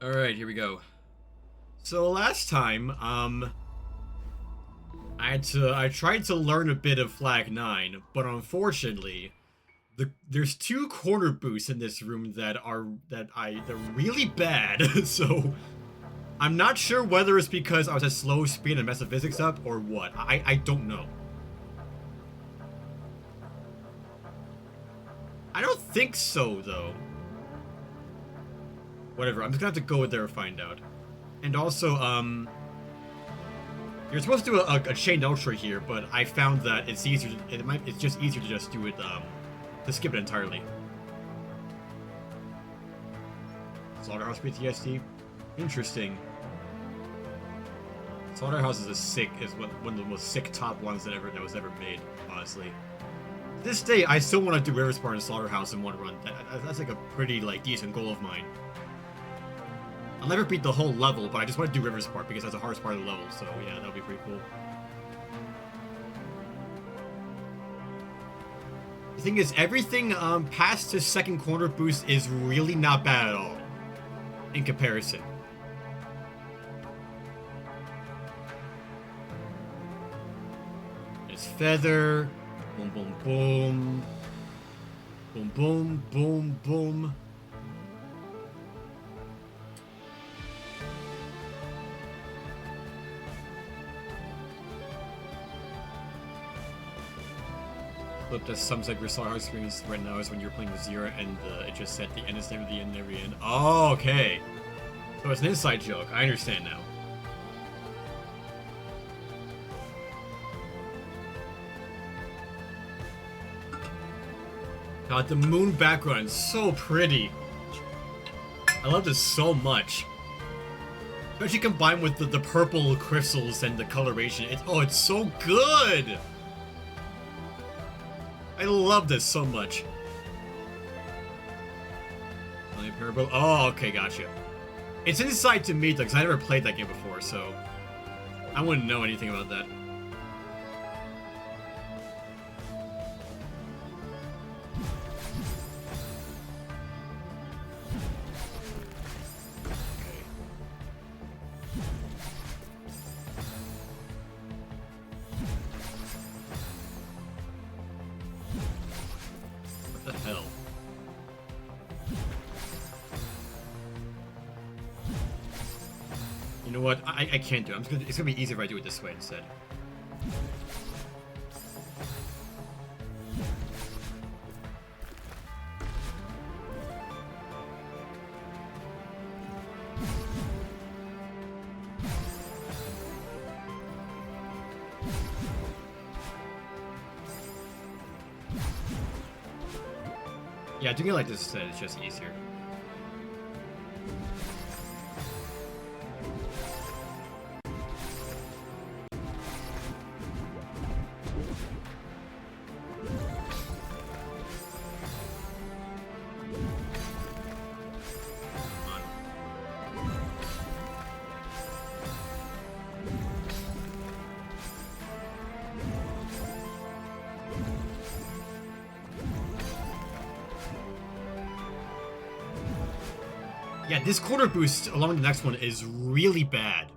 Alright, here we go. So last time, I tried to learn a bit of Flag 9, but unfortunately, there's two corner boosts in this room they're really bad, so I'm not sure whether it's because I was at slow speed and messed the physics up or what. I don't know. I don't think so, though. Whatever, I'm just gonna have to go there and find out. And also, you're supposed to do a chain ultra here, but I found that it's easier. It's just easier to just do it, to skip it entirely. Slaughterhouse PTSD, interesting. Slaughterhouse is one of the most sick top ones that was ever made, honestly. To this day, I still want to do River Spar and Slaughterhouse in one run. That's like a pretty decent goal of mine. I'll never beat the whole level, but I just want to do River's part because that's the hardest part of the level, so yeah, that'll be pretty cool. The thing is, everything past his second corner boost is really not bad at all, in comparison. There's Feather, boom boom boom, boom boom boom boom. Flip that sums up your Slaughterhouse screens right now is when you're playing with Zero and it just said the end is never the end, never the end. Oh, okay. So it's an inside joke. I understand now. God, the moon background is so pretty. I love this so much. Especially combined with the purple crystals and the coloration. It's so good! I love this so much. Oh, okay, gotcha. It's inside to me, though, because I never played that game before, so I wouldn't know anything about that. What the hell? You know what? I can't do it. It's gonna be easier if I do it this way instead. Yeah, doing it like this instead is just easier. Yeah, this corner boost along with the next one is really bad.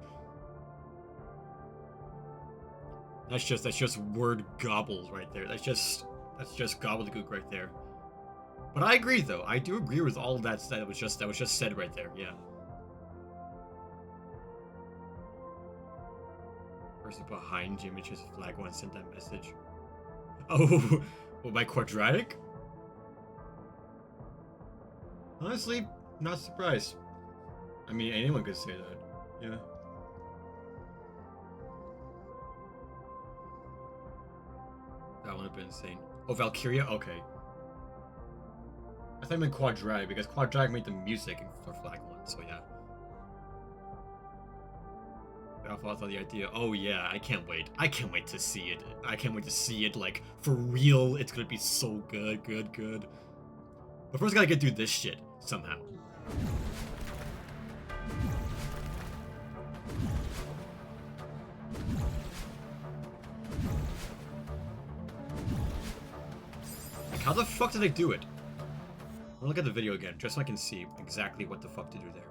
That's just word gobbled right there. That's just gobbledygook right there. But I agree though. I do agree with all that was just said right there. Yeah. Person behind Jimmy just flag one sent that message. Oh, well, by quadratic? Honestly, not surprised. I mean, anyone could say that. Yeah. That would have been insane. Oh, Valkyria? Okay. I thought I meant quadratic because quadratic made the music for Flag 1, so yeah. I thought the idea. Oh yeah, I can't wait. I can't wait to see it. I can't wait to see it, like, for real. It's gonna be so good, good. But first, I gotta get through this shit somehow. Like, how the fuck did they do it? I'll look at the video again, just so I can see exactly what the fuck to do there.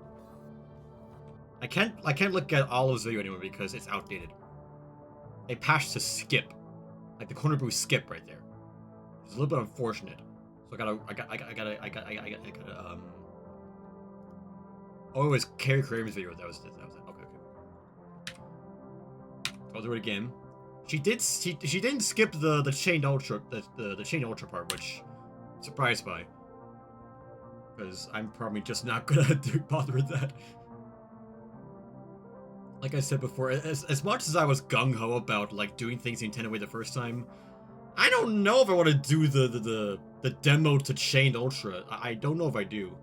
I can't look at Olive's video anymore because it's outdated. They patched to skip. Like the corner boost skip right there. It's a little bit unfortunate. So I gotta oh, it was Carrie Craven's video. That was it. Okay. I'll do it again. She didn't skip the chained ultra the chained ultra part, which I'm surprised by. Because I'm probably just not gonna bother with that. Like I said before, as much as I was gung-ho about like doing things the intended way the first time, I don't know if I want to do the demo to Chained Ultra. I don't know if I do.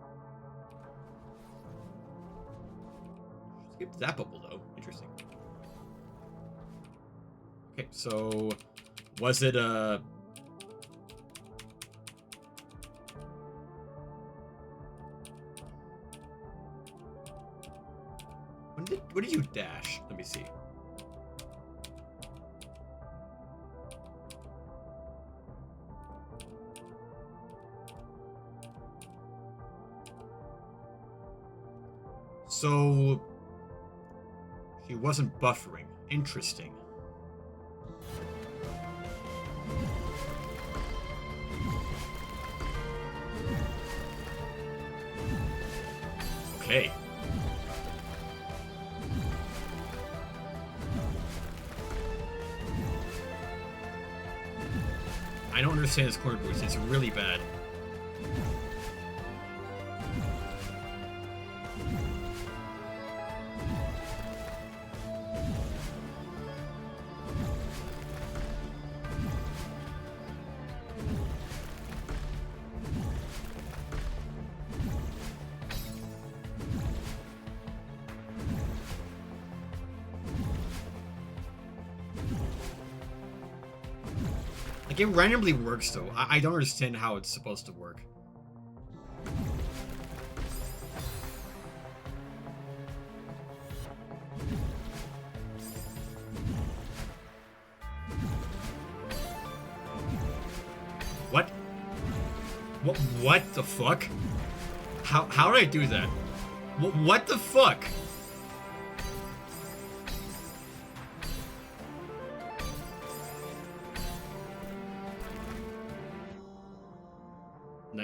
Skip that bubble though. Interesting. Okay, so was it What did you dash? Let me see. So she wasn't buffering. Interesting. Okay. I don't understand this corner boost. It's really bad. Like, it randomly works, though. I don't understand how it's supposed to work. What? What the fuck? How did I do that? What the fuck?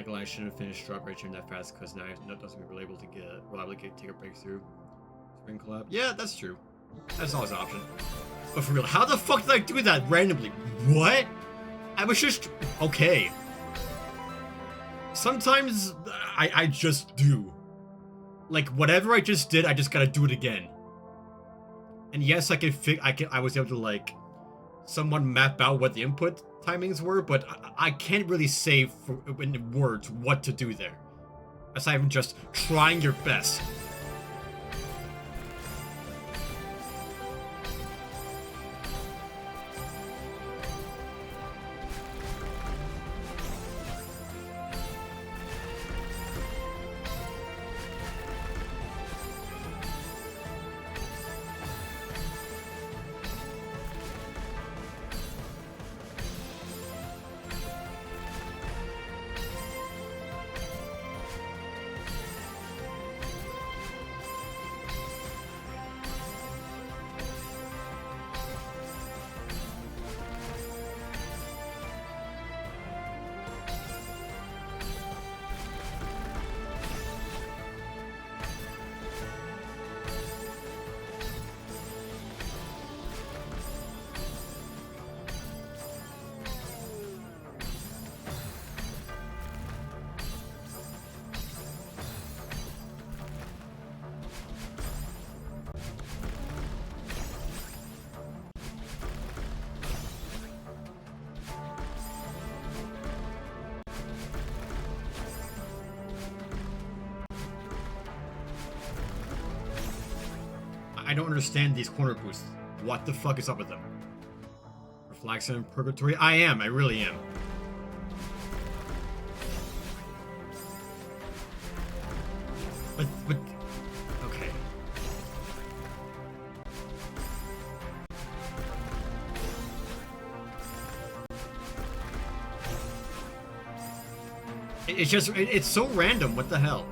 I shouldn't have finished drop right that fast because now it doesn't mean we're able to take a breakthrough. Spring collab. Yeah, that's true. That's always an option. But for real, how the fuck did I do that randomly? What? I was just okay. Sometimes I just do. Like whatever I just did, I just gotta do it again. And yes, I was able to like somewhat map out what the input timings were, but I can't really say in words what to do there. Aside from just trying your best. I don't understand these corner boosts. What the fuck is up with them? Reflection in Purgatory? I am. I really am. But okay. It's just, it's so random. What the hell?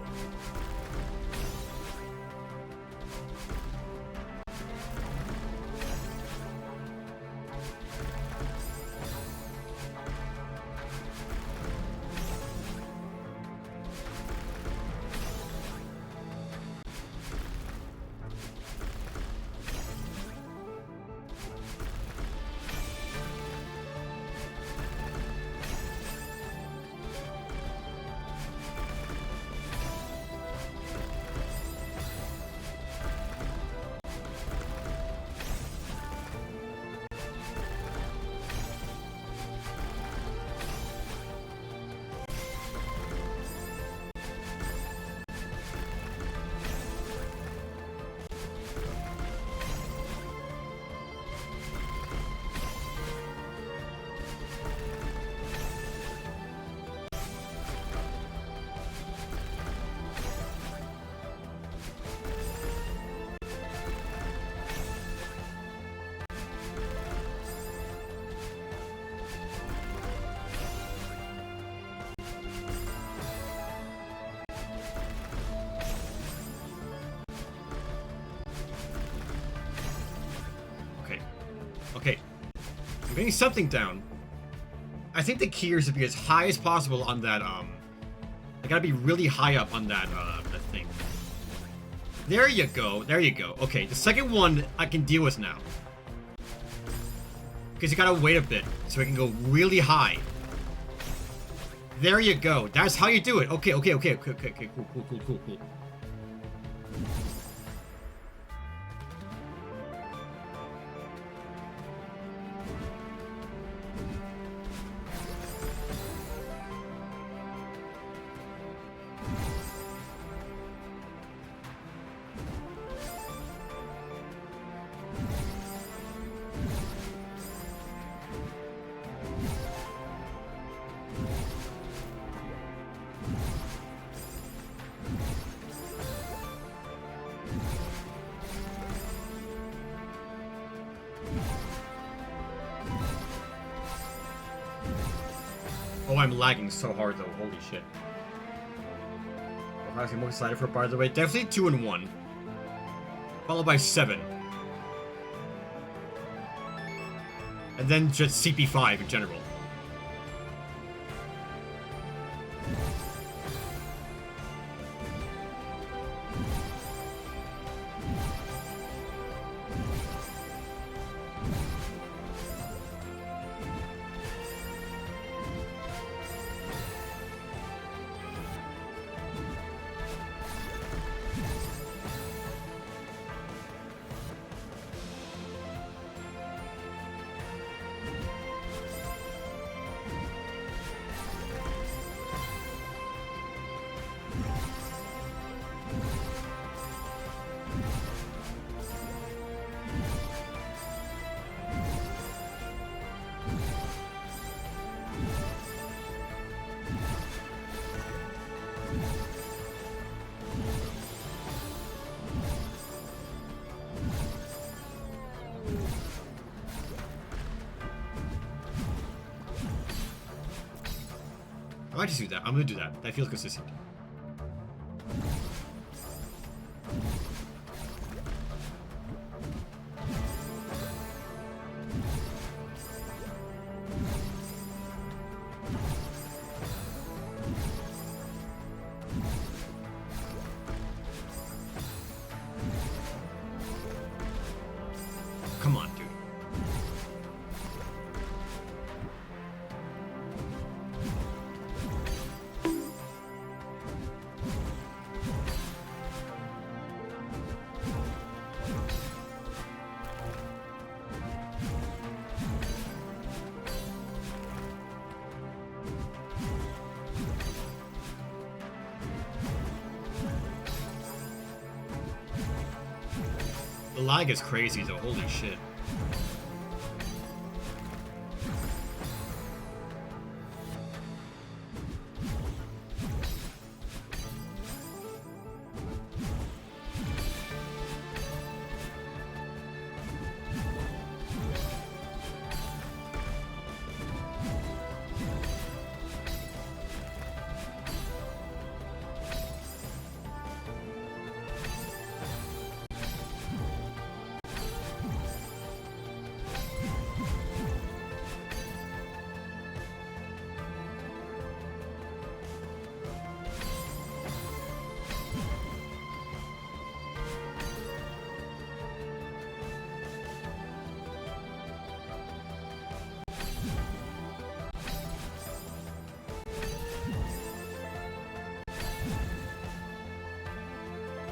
We're getting something down. I think the key is to be as high as possible on that, I gotta be really high up on that, that thing. There you go. There you go. Okay, the second one I can deal with now. Because you gotta wait a bit, so it can go really high. There you go. That's how you do it. Okay, okay, okay, okay, okay, okay. Cool, cool, cool, cool, cool. Oh, I'm lagging so hard though. Holy shit. I'm more excited for, by the way. Definitely 2 and 1. Followed by 7. And then just CP5 in general. I might just do that. I'm gonna do that. That feels consistent. Come on, dude. The lag is crazy though, holy shit.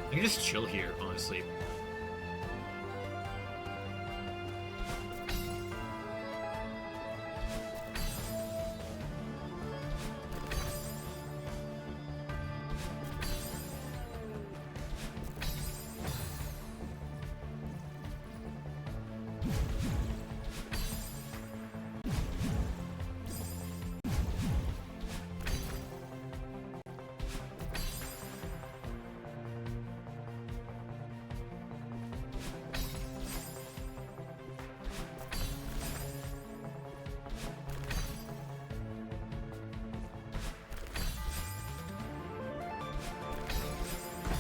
I can just chill here, honestly.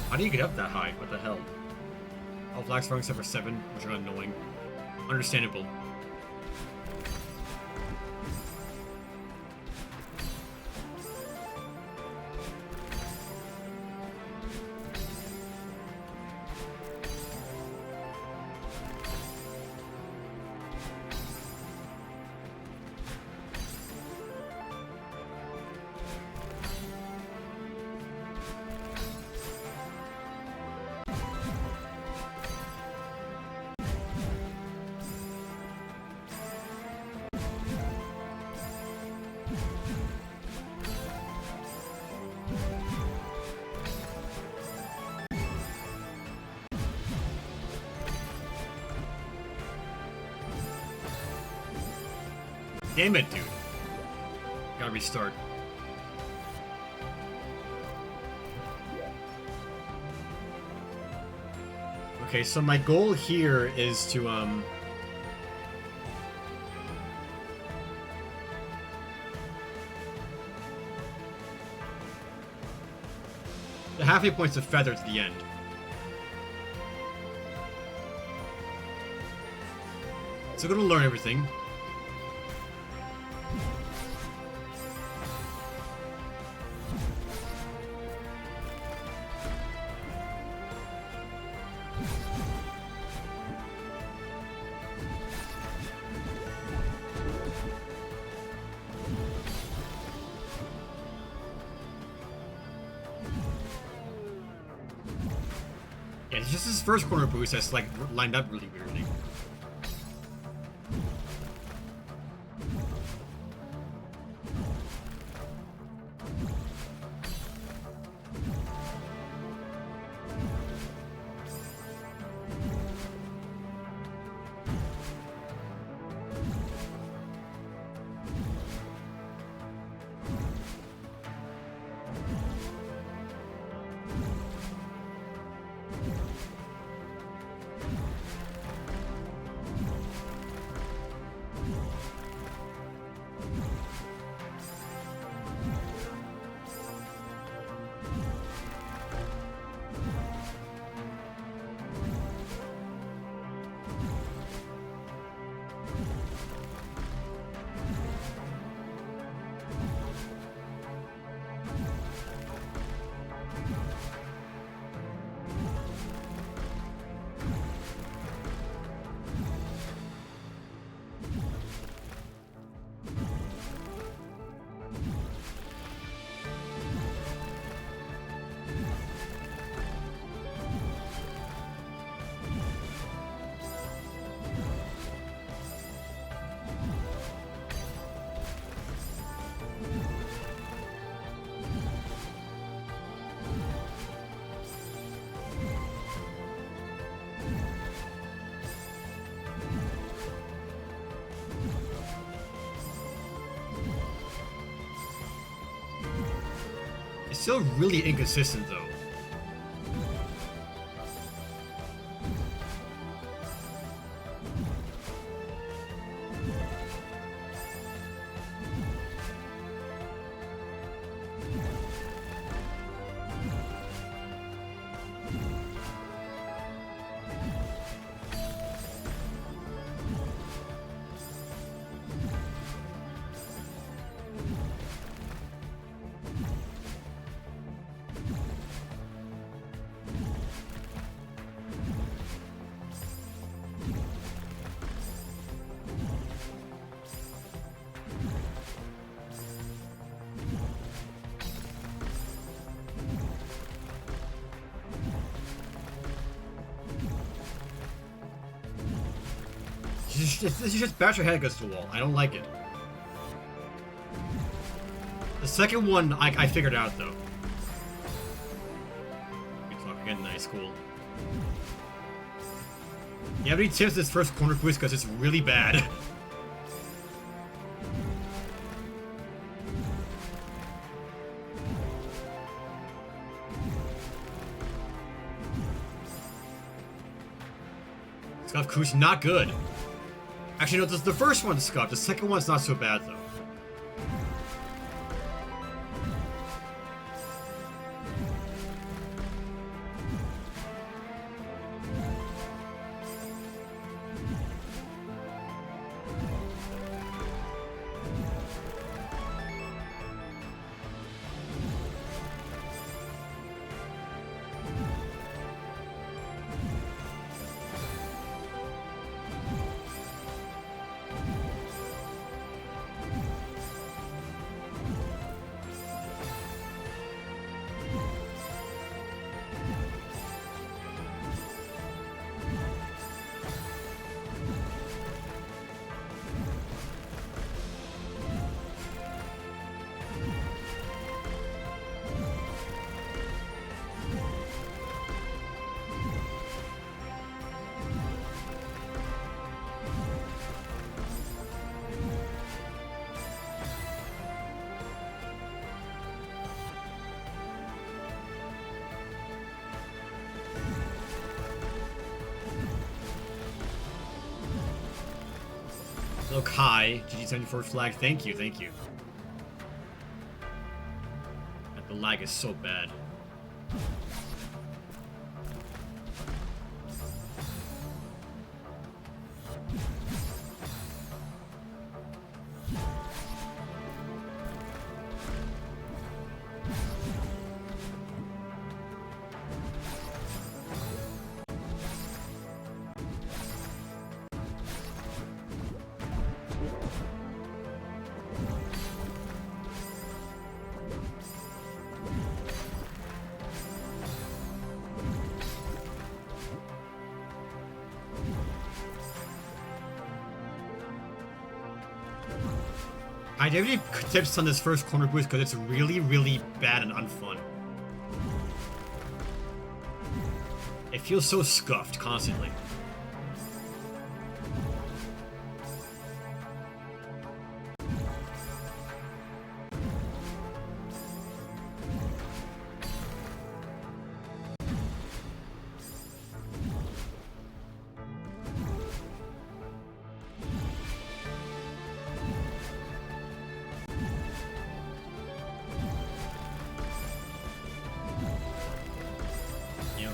How do you get up that high? What the hell? All flags throwing except for 7, which are annoying. Understandable. Damn it, dude. Gotta restart. Okay, so my goal here is to, the halfway point's a feather to the end. So I'm gonna learn everything. Yeah, it's just his first corner boost that's like lined up really weirdly. It's still really inconsistent though. This is just bash your head against the wall. I don't like it. The second one, I figured out, though. We talk again, nice, cool. You have any tips this first corner boost? Because it's really bad. Scuff Kush, not good. Actually, no, this is the first one's scuffed. The second one's not so bad, though. Look, hi. GG74 flag. Thank you, thank you. The lag is so bad. I do have any tips on this first corner boost because it's really, really bad and unfun. It feels so scuffed constantly.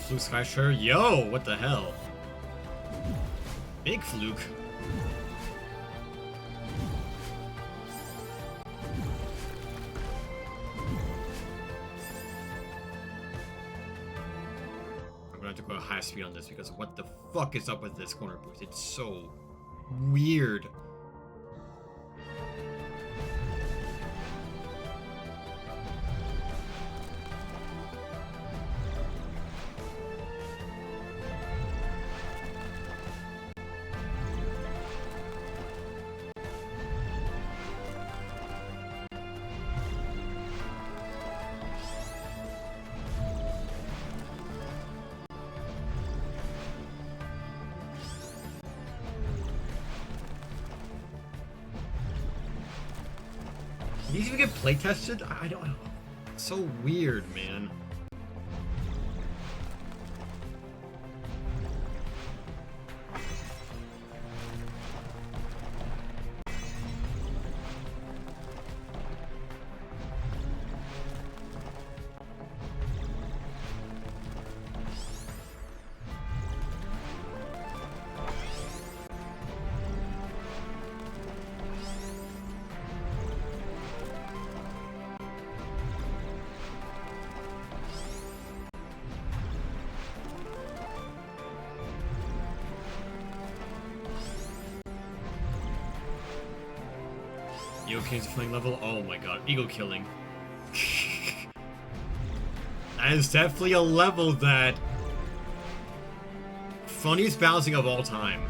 Fluke Skyshirer? Yo, what the hell? Big fluke. I'm gonna have to go at high speed on this because what the fuck is up with this corner boost? It's so weird. These even get play tested? I don't know. It's so weird, man. Yokane's flying level? Oh my god, ego killing. That is definitely a level that... funniest bouncing of all time.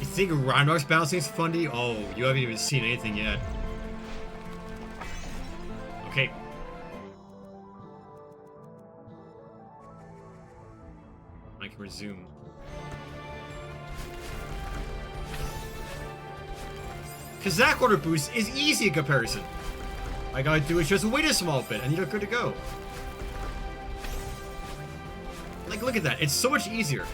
You think Rhinor's bouncing is funny? Oh, you haven't even seen anything yet. Okay. I can resume. Because that corner boost is easy in comparison. All I gotta do is just wait a small bit and you're good to go. Like, look at that. It's so much easier.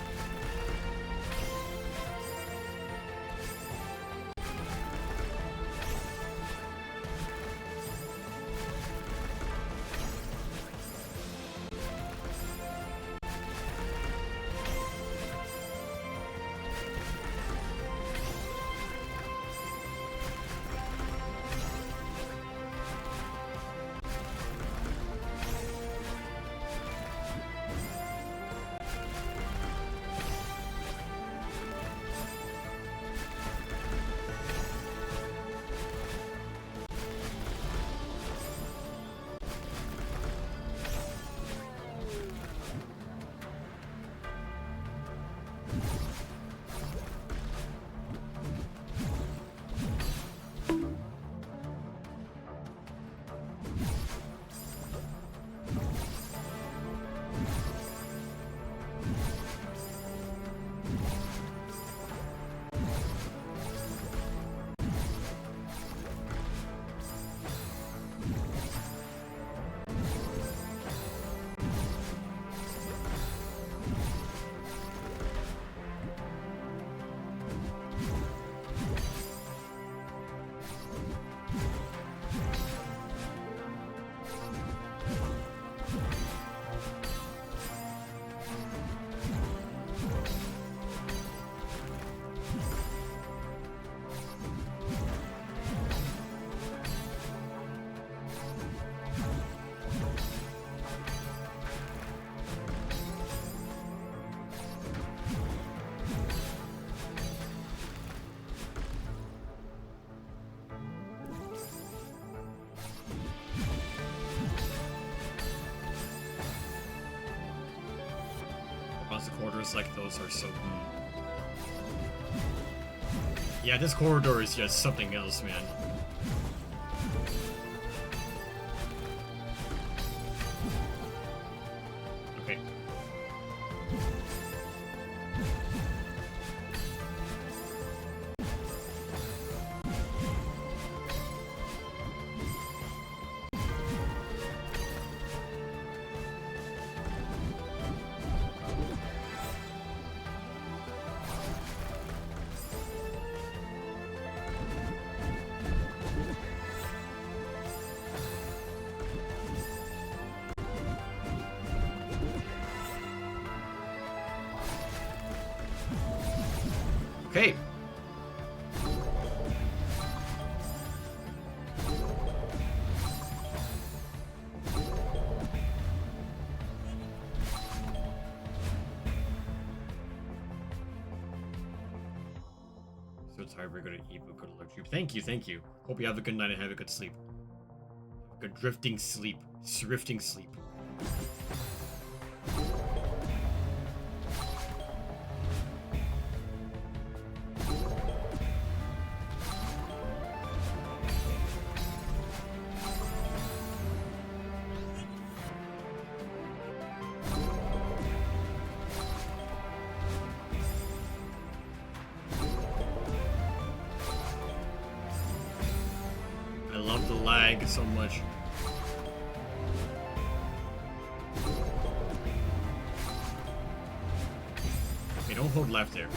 the corridors like those are so... Yeah, this corridor is just something else, man. Okay. Okay. So tired, we're gonna eat, but good luck to you. Thank you, thank you. Hope you have a good night and have a good sleep. Good drifting sleep. Srifting sleep. I love the lag so much. Okay, don't hold left there.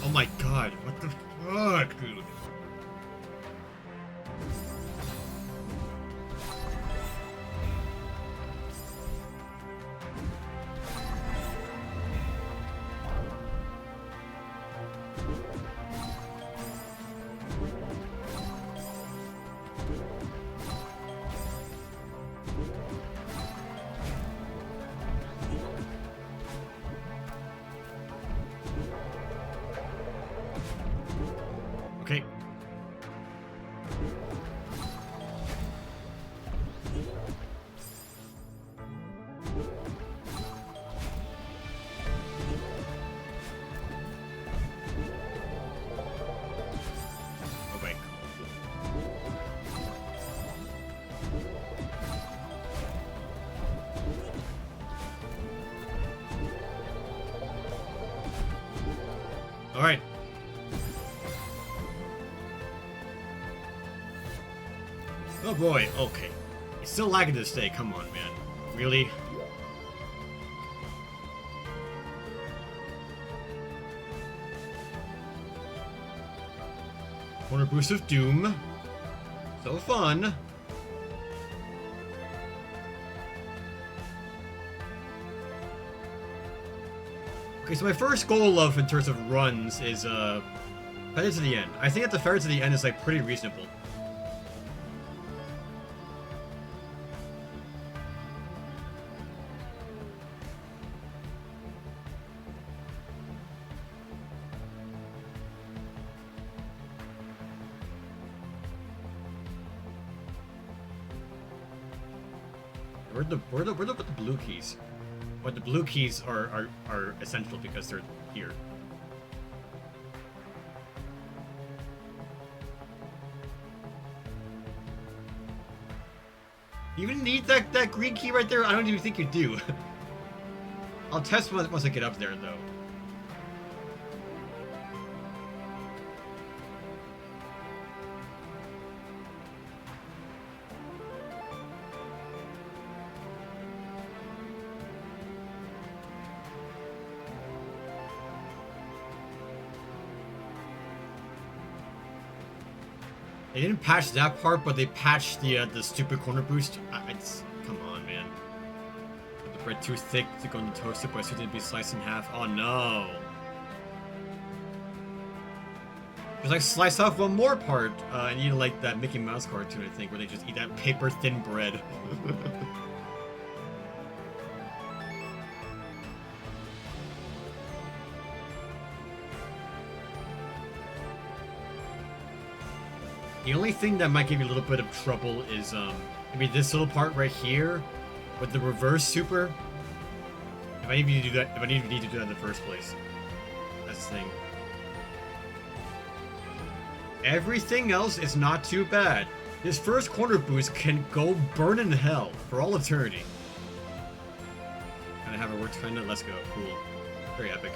Oh my god, what the fuck, dude? Okay. Okay. All right. Oh boy, okay. It's still lagging this day, come on, man. Really? Corner boost of doom. So fun. Okay, so my first goal of in terms of runs is Feather to the end. I think that the Feather to the end is like pretty reasonable. Where the blue keys? But the blue keys are essential because they're here. You even need that green key right there? I don't even think you do. I'll test once I get up there, though. They didn't patch that part, but they patched the stupid corner boost. Come on, man. The bread too thick to go in the toaster, but it didn't be sliced in half. Oh no! There's like slice off one more part, and you like that Mickey Mouse cartoon, I think, where they just eat that paper thin bread. The only thing that might give you a little bit of trouble is maybe this little part right here with the reverse super. If I even need to do that, if I need to do that in the first place, that's the thing. Everything else is not too bad. This first corner boost can go burn in hell for all eternity. Gonna have it work kinda. Let's go. Cool. Very epic.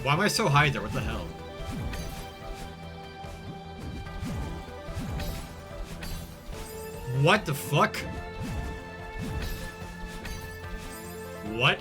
Why am I so high there? What the hell? What the fuck? What?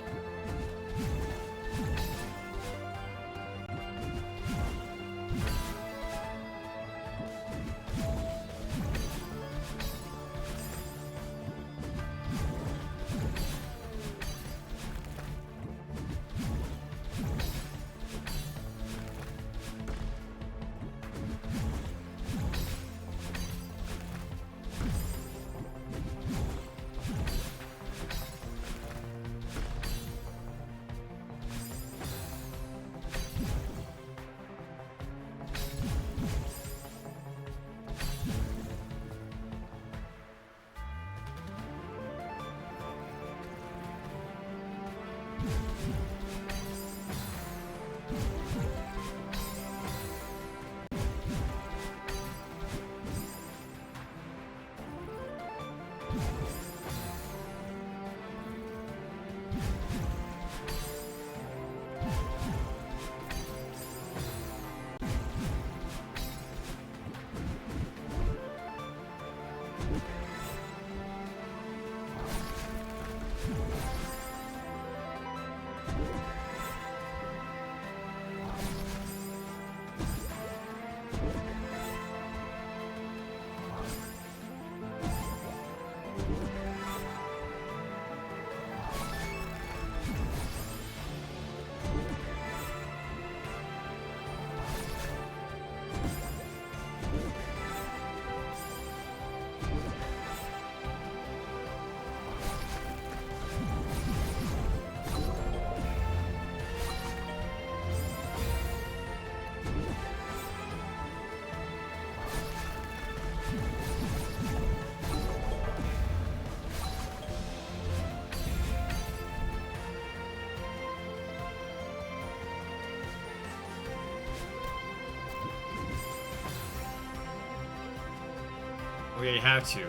Oh yeah, you have to. Come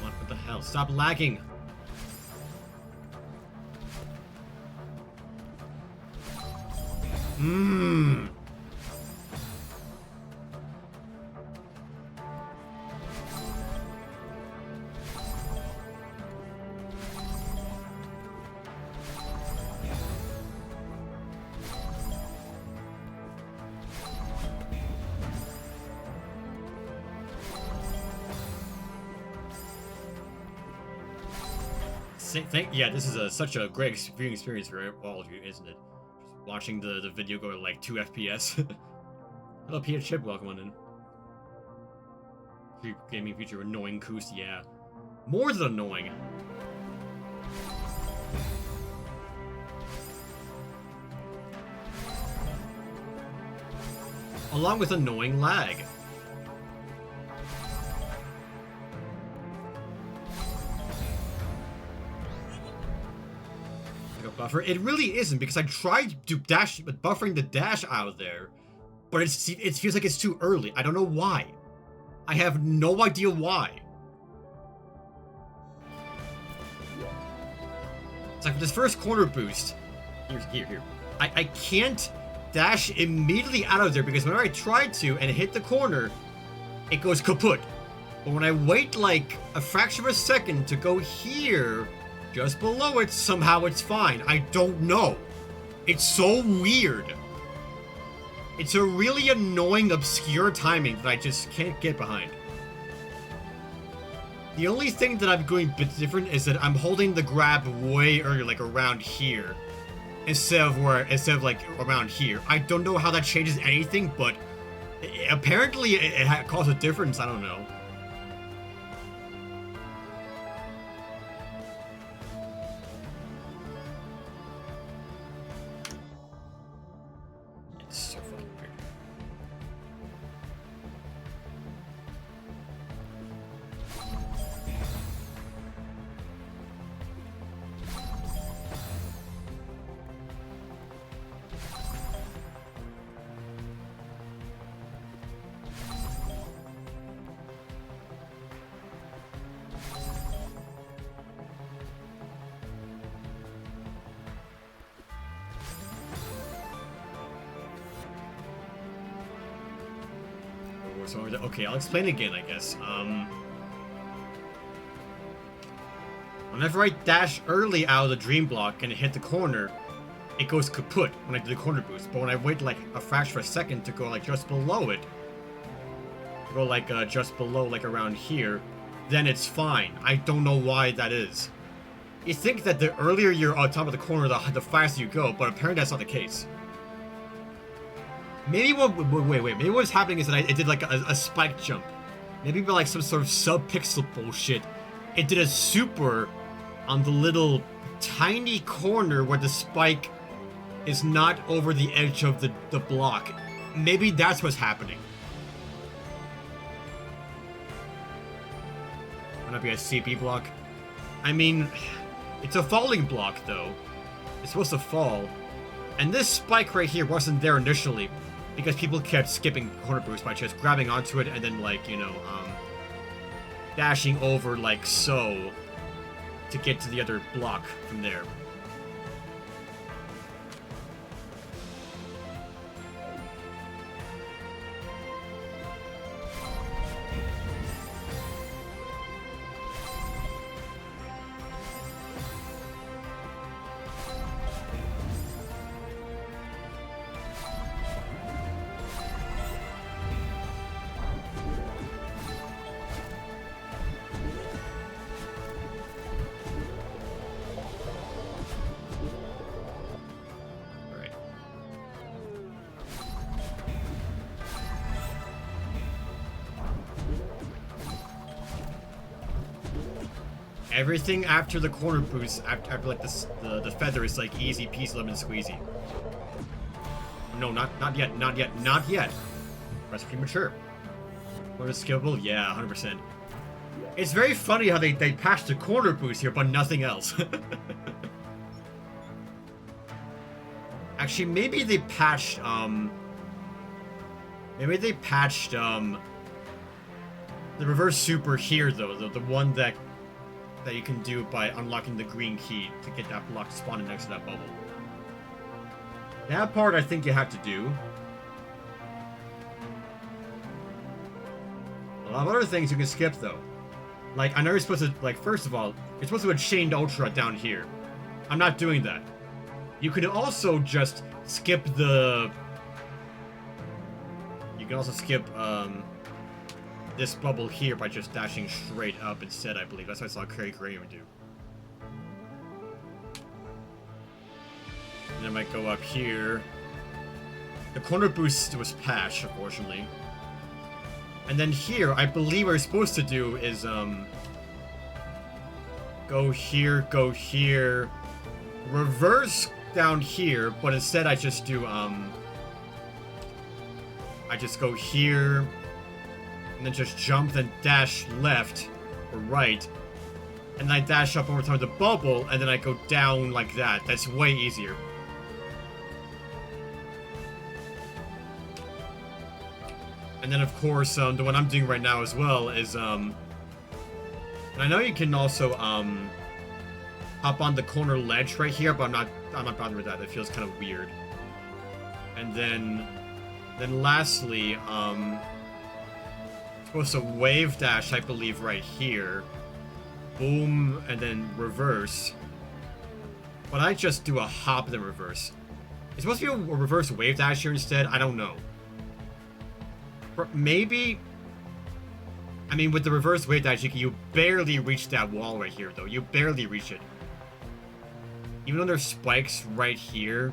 on, what the hell? Stop lagging! Mmm. Yeah, this is such a great viewing experience for all of you, isn't it? Just watching the video go at like 2 FPS. Hello, Peter Chip, welcome on in. Gaming feature annoying Coos, yeah. More than annoying. Along with annoying lag. Buffer. It really isn't, because I tried to dash, buffering the dash out of there, but it feels like it's too early. I don't know why. I have no idea why. It's like for this first corner boost. Here. I can't dash immediately out of there because whenever I try to and hit the corner, it goes kaput. But when I wait like a fraction of a second to go here, just below it, somehow it's fine. I don't know. It's so weird. It's a really annoying, obscure timing that I just can't get behind. The only thing that I'm doing a bit different is that I'm holding the grab way earlier, like around here, instead of like around here. I don't know how that changes anything, but apparently it causes a difference. I don't know. Okay, I'll explain again, I guess. Whenever I dash early out of the dream block and hit the corner, it goes kaput when I do the corner boost. But when I wait like a fraction of a second to go like just below it, just below like around here, then it's fine. I don't know why that is. You think that the earlier you're on top of the corner, the faster you go, but apparently that's not the case. Maybe maybe what's happening is that I did like a spike jump. Maybe by like some sort of sub-pixel bullshit, it did a super on the little tiny corner where the spike is not over the edge of the block. Maybe that's what's happening. Might not be a CP block. I mean, it's a falling block though. It's supposed to fall. And this spike right here wasn't there initially, because people kept skipping corner boost by just grabbing onto it and then, like, you know, dashing over like so to get to the other block from there. Everything after the corner boost, after like the feather, is like easy peasy lemon squeezy. no, not yet, not yet, not yet. That's premature. What is skippable? Yeah, 100%. It's very funny how they patched the corner boost here, but nothing else. Actually, maybe they patched, the reverse super here, though. The one that you can do by unlocking the green key to get that block spawned next to that bubble. That part I think you have to do. A lot of other things you can skip, though. Like, I know you're supposed to, like, first of all, you're supposed to have Chained Ultra down here. I'm not doing that. You could also just skip the... You can also skip, this bubble here by just dashing straight up instead, I believe. That's what I saw Carrie Graham do. And I might go up here. The corner boost was patched, unfortunately. And then here, I believe what we're supposed to do is, go here, reverse down here, but instead I just do, I just go here, and then just jump, then dash left, or right, and then I dash up over top of the bubble, and then I go down like that. That's way easier. And then, of course, the one I'm doing right now as well is, and I know you can also, hop on the corner ledge right here, but I'm not bothered with that. It feels kind of weird. And then lastly, supposed to wave dash, I believe, right here. Boom, and then reverse. But I just do a hop and then reverse. It's supposed to be a reverse wave dash here instead? I don't know. Maybe... I mean, with the reverse wave dash, you barely reach that wall right here, though. You barely reach it. Even though there's spikes right here,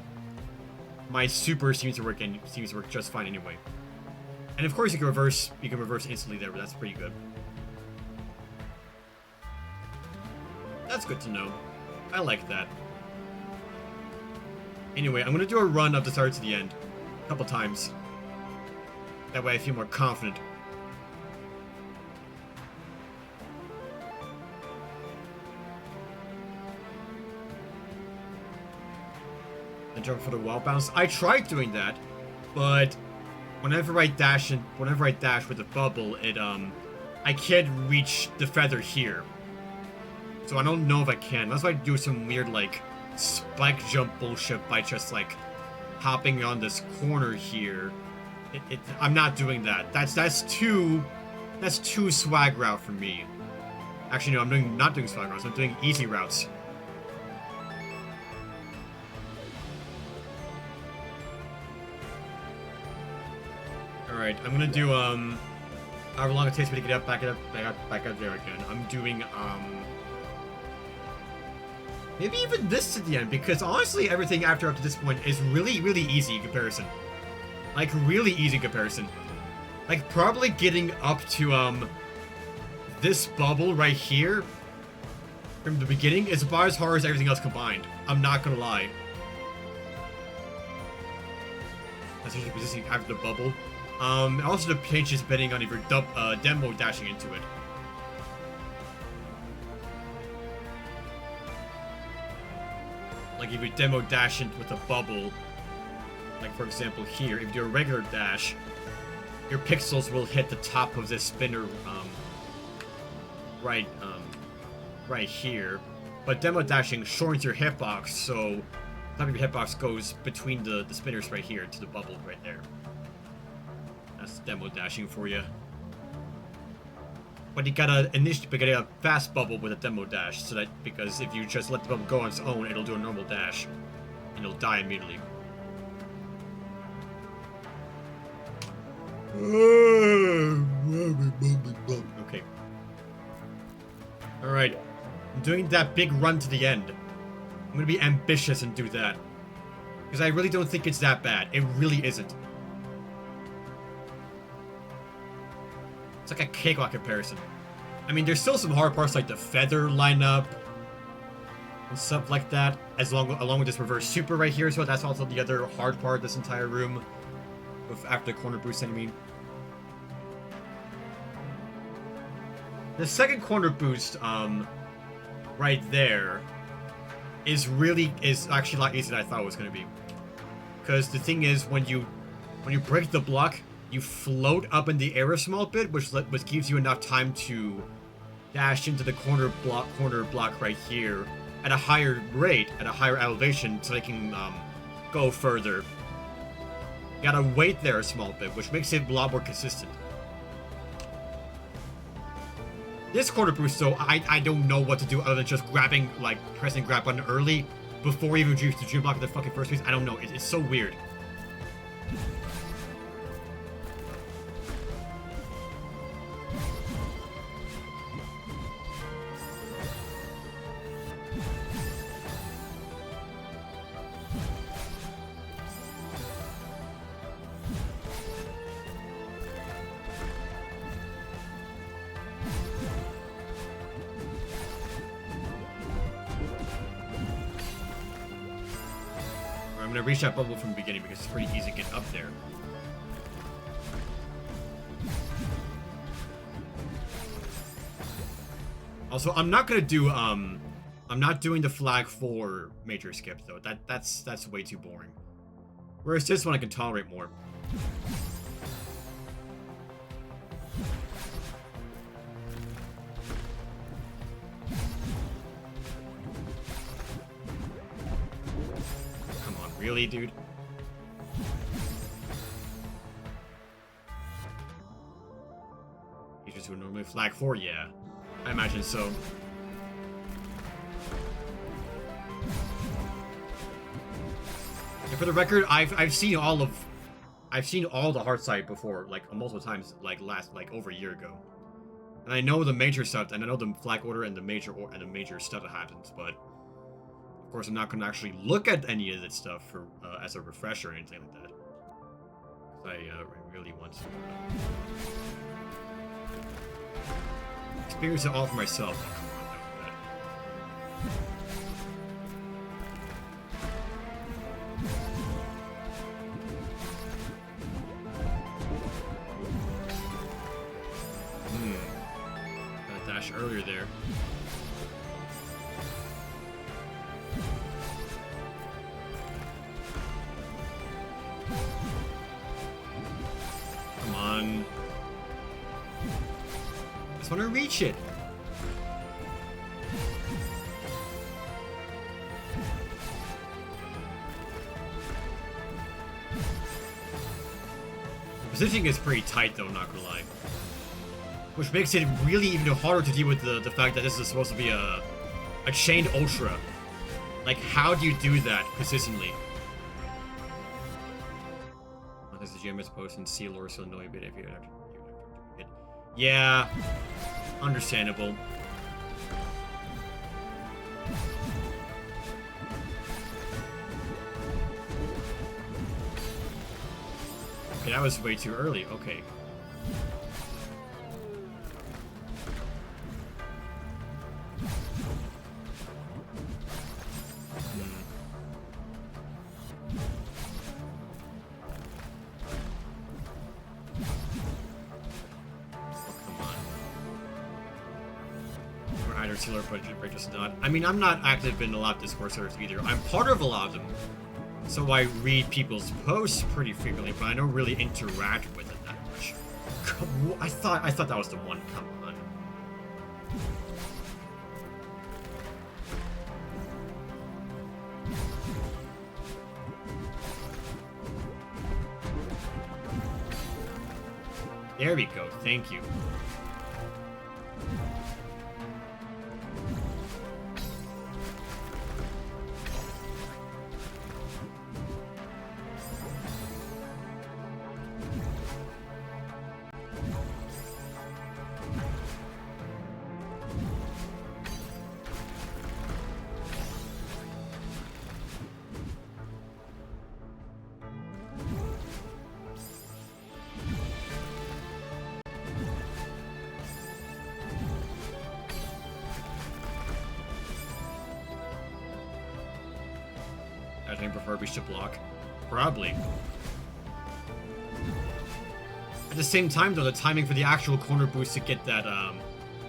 my super seems to work just fine anyway. And of course, you can reverse instantly there, but that's pretty good. That's good to know. I like that. Anyway, I'm gonna do a run of the start to the end a couple times. That way I feel more confident. And jump for the wall bounce. I tried doing that, but whenever I dash with the bubble, I can't reach the feather here. So I don't know if I can. That's why I do some weird, like, spike jump bullshit by just, like, hopping on this corner here. I'm not doing that. That's too swag route for me. Actually, no, I'm not doing swag routes. I'm doing easy routes. Alright, I'm gonna do, however long it takes me to get back up there again. I'm doing, maybe even this to the end, because honestly, everything up to this point is really, really easy in comparison. Like, really easy in comparison. Like, probably getting up to, this bubble right here from the beginning is about as hard as everything else combined. I'm not gonna lie. That's usually resisting after the bubble. Also the pinch is depending on if you're demo dashing into it. Like if you demo dash in with a bubble, like for example here, if you do a regular dash, your pixels will hit the top of this spinner, right here. But demo dashing shortens your hitbox, so the top of your hitbox goes between the spinners right here to the bubble right there. That's demo dashing for you. But you gotta get a fast bubble with a demo dash, so that because if you just let the bubble go on its own, it'll do a normal dash, and you'll die immediately. Okay. Alright. I'm doing that big run to the end. I'm gonna be ambitious and do that. Because I really don't think it's that bad. It really isn't. It's like a cakewalk comparison. I mean, there's still some hard parts like the feather lineup. and stuff like that, along with this reverse super right here. So that's also the other hard part of this entire room, after the corner boost enemy. The second corner boost, right there, is actually a lot easier than I thought it was going to be. Because the thing is, when you break the block, you float up in the air a small bit, which gives you enough time to dash into the corner block right here at a higher rate, at a higher elevation, so they can go further. You gotta wait there a small bit, which makes it a lot more consistent. This corner boost, though, I don't know what to do other than just pressing grab button early before even the dream block in the fucking first place. I don't know. It's so weird. I'm gonna reach that bubble from the beginning because it's pretty easy to get up there. Also, I'm not gonna do I'm not doing the flag 4 major skip though. That's way too boring. Whereas this one I can tolerate more. Really, dude? Features would normally flag 4, yeah. I imagine so. And for the record, I've seen all the hard side before, like multiple times, like over a year ago. And I know the major stuff, and I know the flag order and the major stuff that happens, but of course, I'm not going to actually look at any of this stuff for as a refresher or anything like that. Because I really want to experience it all for myself. Got a dash earlier there. I just want to reach it. The positioning is pretty tight though, not gonna lie. Which makes it really even harder to deal with the fact that this is supposed to be a chained ultra. Like, how do you do that consistently? There's the GMS post and seal or so annoy a bit if you have to. Yeah, understandable. Okay, that was way too early. Okay. But just not. I mean, I'm not active in a lot of Discord servers either. I'm part of a lot of them, so I read people's posts pretty frequently, but I don't really interact with it that much. I thought that was the one. Come on. There we go. Thank you. I prefer bishop block. Probably. At the same time, though, the timing for the actual corner boost to get that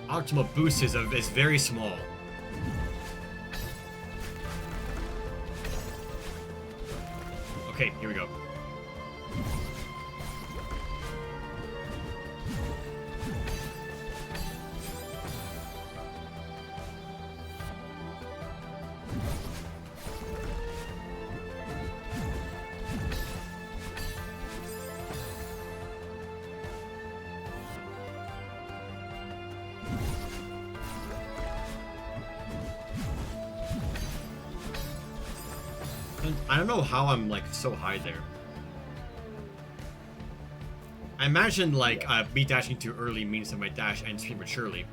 optimal boost is very small. Okay, here we go. I don't know how I'm, like, so high there. I imagine, like, me dashing too early means that my dash ends prematurely.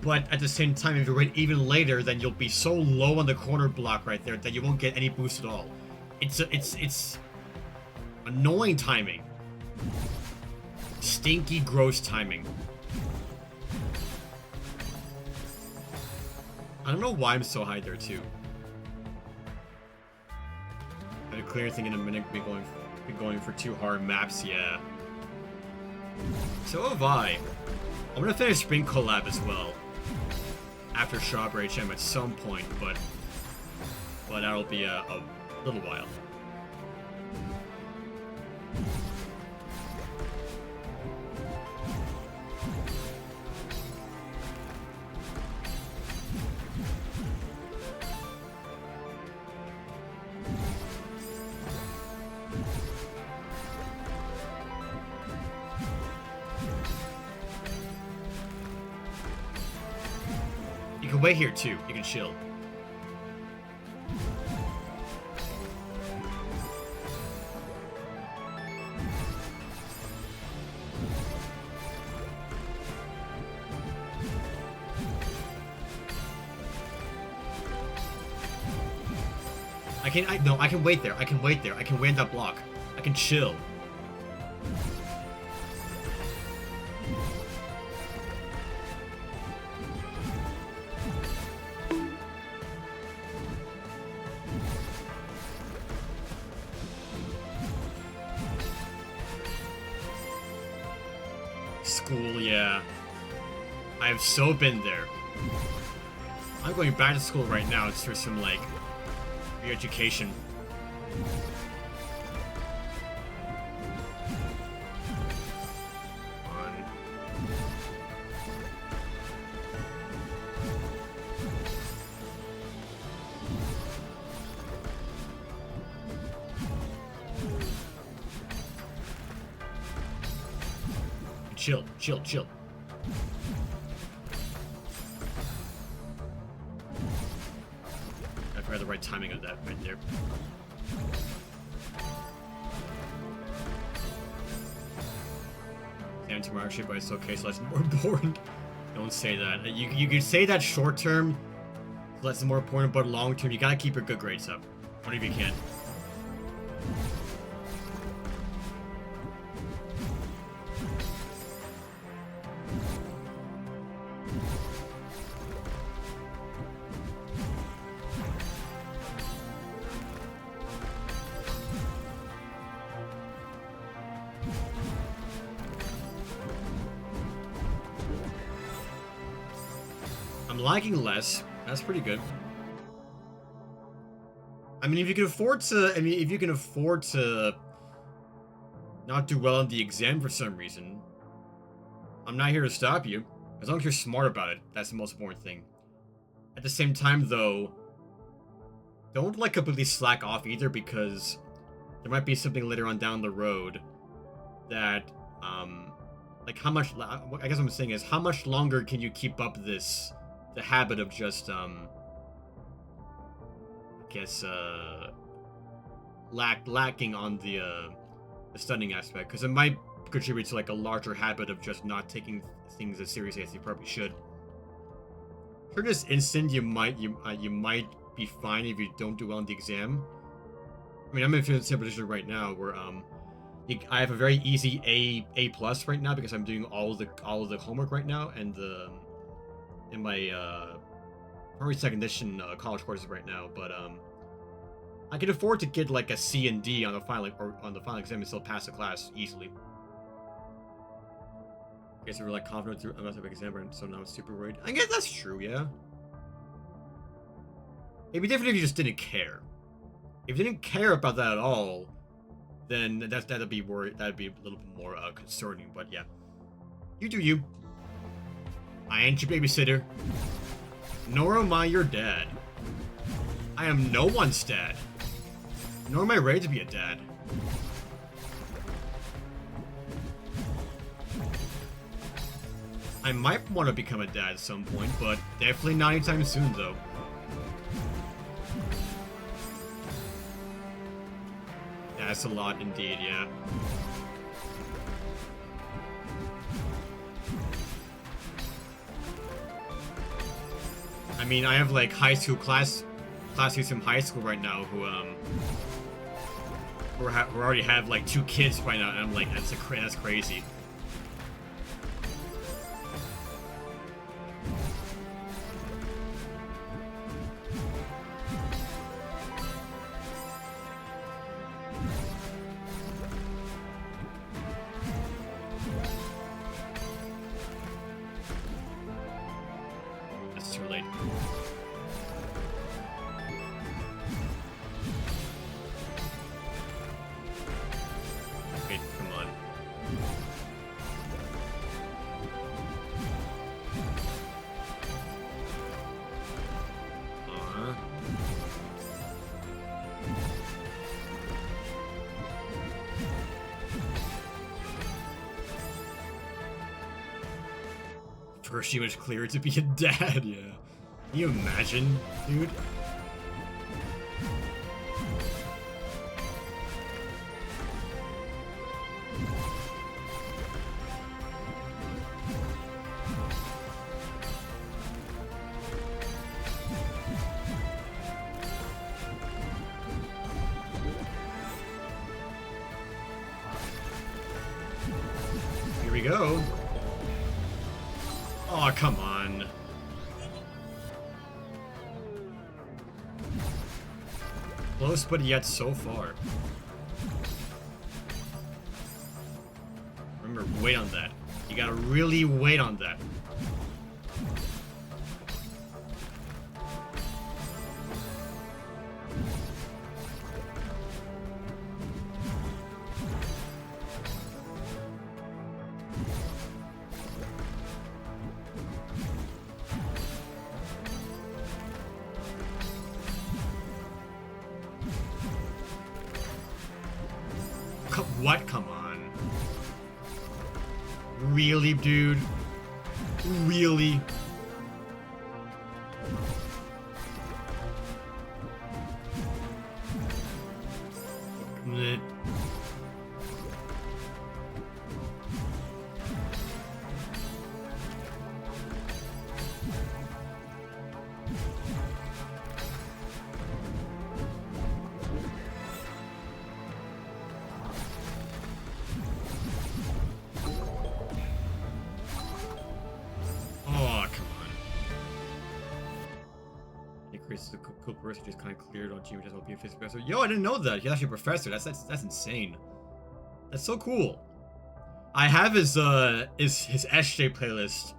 But at the same time, if you wait even later, then you'll be so low on the corner block right there that you won't get any boost at all. It's annoying timing. Stinky, gross timing. I don't know why I'm so high there, too. A clear thing in a minute, be going for 2 hard maps, yeah. So have I. I'm gonna finish Spring Collab as well. After Strawberry Gem at some point, but that'll be a little while. You can wait here too. You can chill. I can wait there. I can wait there. I can wait in that block. I can chill. School, yeah. I have so been there. I'm going back to school right now for some, like, re-education. Chill, chill, chill. I forgot the right timing of that right there. Tomorrow shit, but it's okay, so that's more important. Don't say that. You can say that short term, so that's more important, but long term, you gotta keep your good grades up. Whatever you can. Lagging less. That's pretty good. I mean, if you can afford to, not do well on the exam for some reason, I'm not here to stop you. As long as you're smart about it, that's the most important thing. At the same time, though, don't, like, completely slack off either, because there might be something later on down the road that, like, how much, I guess what I'm saying is, how much longer can you keep up the habit of just, I guess, lacking on the studying aspect, because it might contribute to, like, a larger habit of just not taking things as seriously as you probably should. For this instant, you might be fine if you don't do well on the exam. I mean, I'm in a same position right now where I have a very easy A+ right now because I'm doing all of the homework right now, and in my probably second edition college courses right now, but I can afford to get like a C and D on the final exam and still pass the class easily. I guess we're like confident through another exam, so now I'm super worried. I guess that's true, yeah. It'd be different if you just didn't care. If you didn't care about that at all, then that'd be worried. That'd be a little bit more concerning. But yeah, you do you. I ain't your babysitter. Nor am I your dad. I am no one's dad. Nor am I ready to be a dad. I might want to become a dad at some point, but definitely not anytime soon, though. That's a lot indeed, yeah. I mean, I have like high school classmates from high school right now who already have like 2 kids right now, and I'm like, that's crazy. That's too late. Wait, come on. First, she was cleared to be a dad, yeah. Can you imagine, dude? Here we go. Oh, come on. Close, but yet so far. Remember, wait on that. You gotta really wait on that. What? Come on. Really, dude? Really? Bleh. Chris is a cool person, just kind of cleared on Jimmy just will be a physics professor. Yo, I didn't know that. He's actually a professor. That's insane. That's so cool. I have his SJ playlist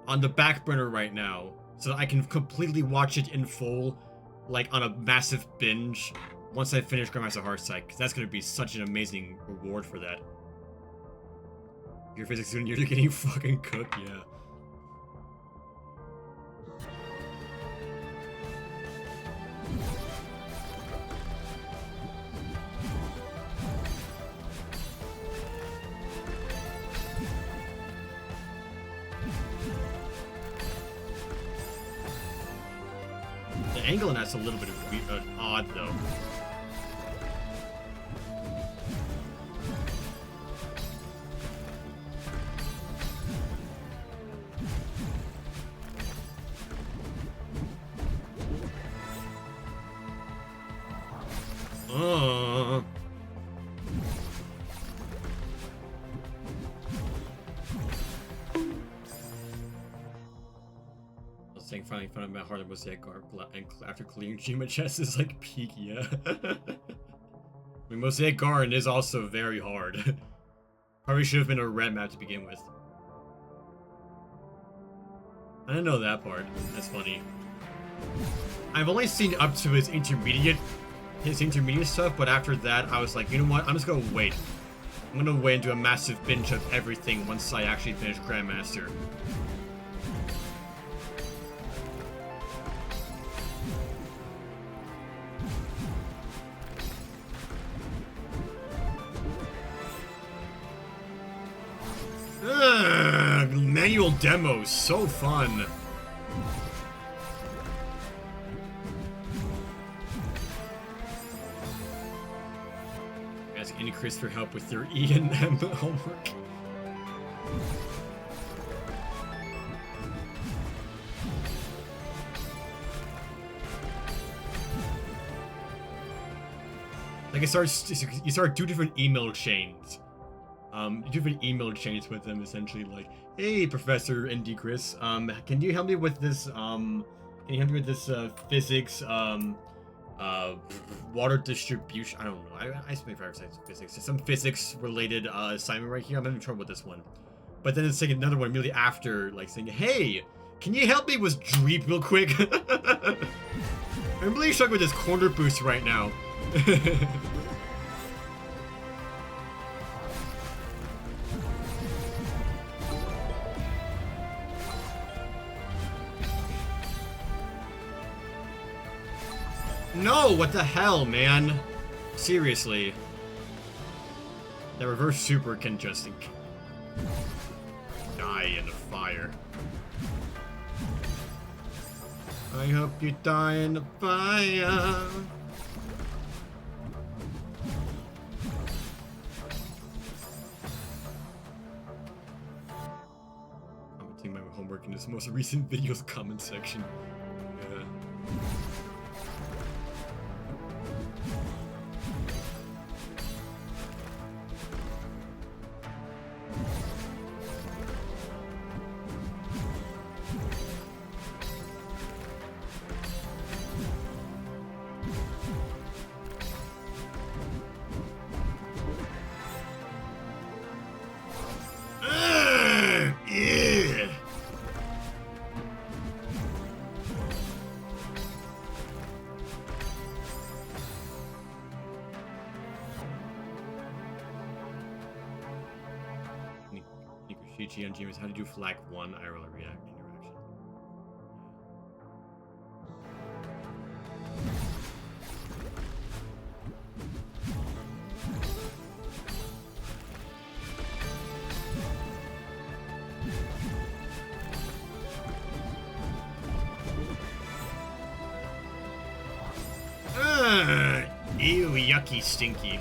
on the back burner right now, so that I can completely watch it in full, like on a massive binge, once I finish Grandmaster Hearthside, because that's gonna be such an amazing reward for that. You're a physics student, you're getting fucking cooked, yeah. The angle in that's a little bit odd, though. Saying finally found out how hard the mosaic art and after clearing Jima chest is like peak, yeah. I mean, Mosaic Garden is also very hard. Probably should have been a red map to begin with. I didn't know that part. That's funny. I've only seen up to his intermediate stuff, but after that, I was like, you know what? I'm just gonna wait. I'm gonna wait and do a massive binge of everything once I actually finish Grandmaster. Manual demos, so fun. Ask any Chris for help with your E and M homework. Like you start 2 different email chains. Different email chains with them, essentially, like, hey, Professor ND Chris, can you help me with this, physics, water distribution, I don't know, I speak for physics, some physics-related, assignment right here, I'm having trouble with this one. But then it's like another one immediately after, like, saying, hey, can you help me with Dreep real quick? I'm really struggling with this corner boost right now. No, what the hell, man? Seriously. The reverse super can just die in the fire. I hope you die in the fire. Commenting my homework in this most recent video's comment section. Yeah. On James, how to do flag 1 IRL react interaction. Ew, yucky, stinky.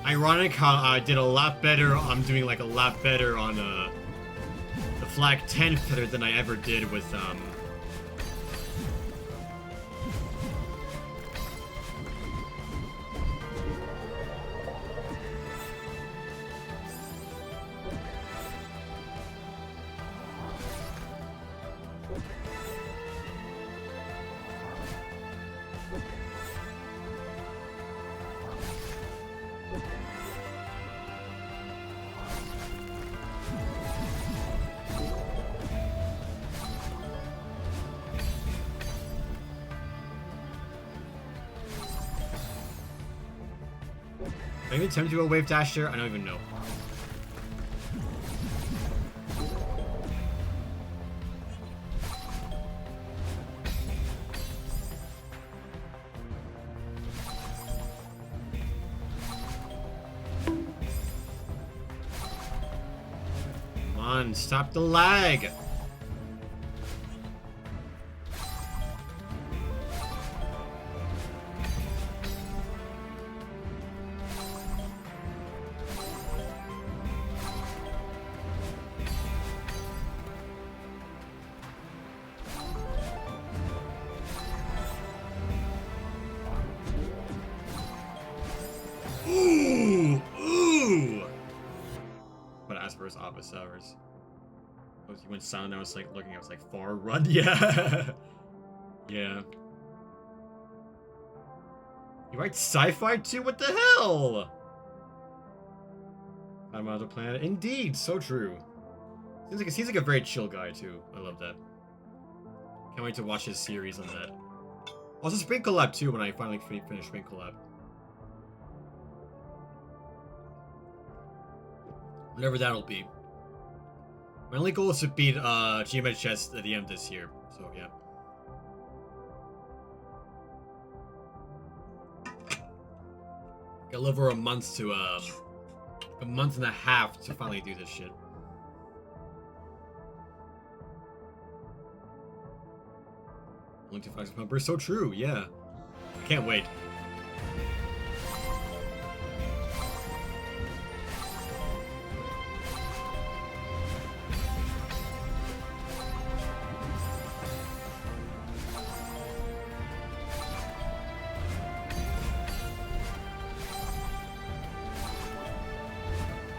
Ironic how I did a lot better, I'm doing like a lot better on the flag 10 feather than I ever did with Are you attempting to go wave dash there? I don't even know. Come on, stop the lag! But as for his office hours. You went silent. I was like looking. I was like, far run. Yeah. Yeah. You write sci-fi too? What the hell? I'm on the planet. Indeed, so true. Seems like a very chill guy too. I love that. Can't wait to watch his series on that. Also, Spring Collab too. When I finally finish Spring Collab. Whatever that'll be. My only goal is to beat GMH Chess at the end of this year. So yeah. Got over a month to a month and a half to finally do this shit. Only 2 5 pumper, so true, yeah. Can't wait.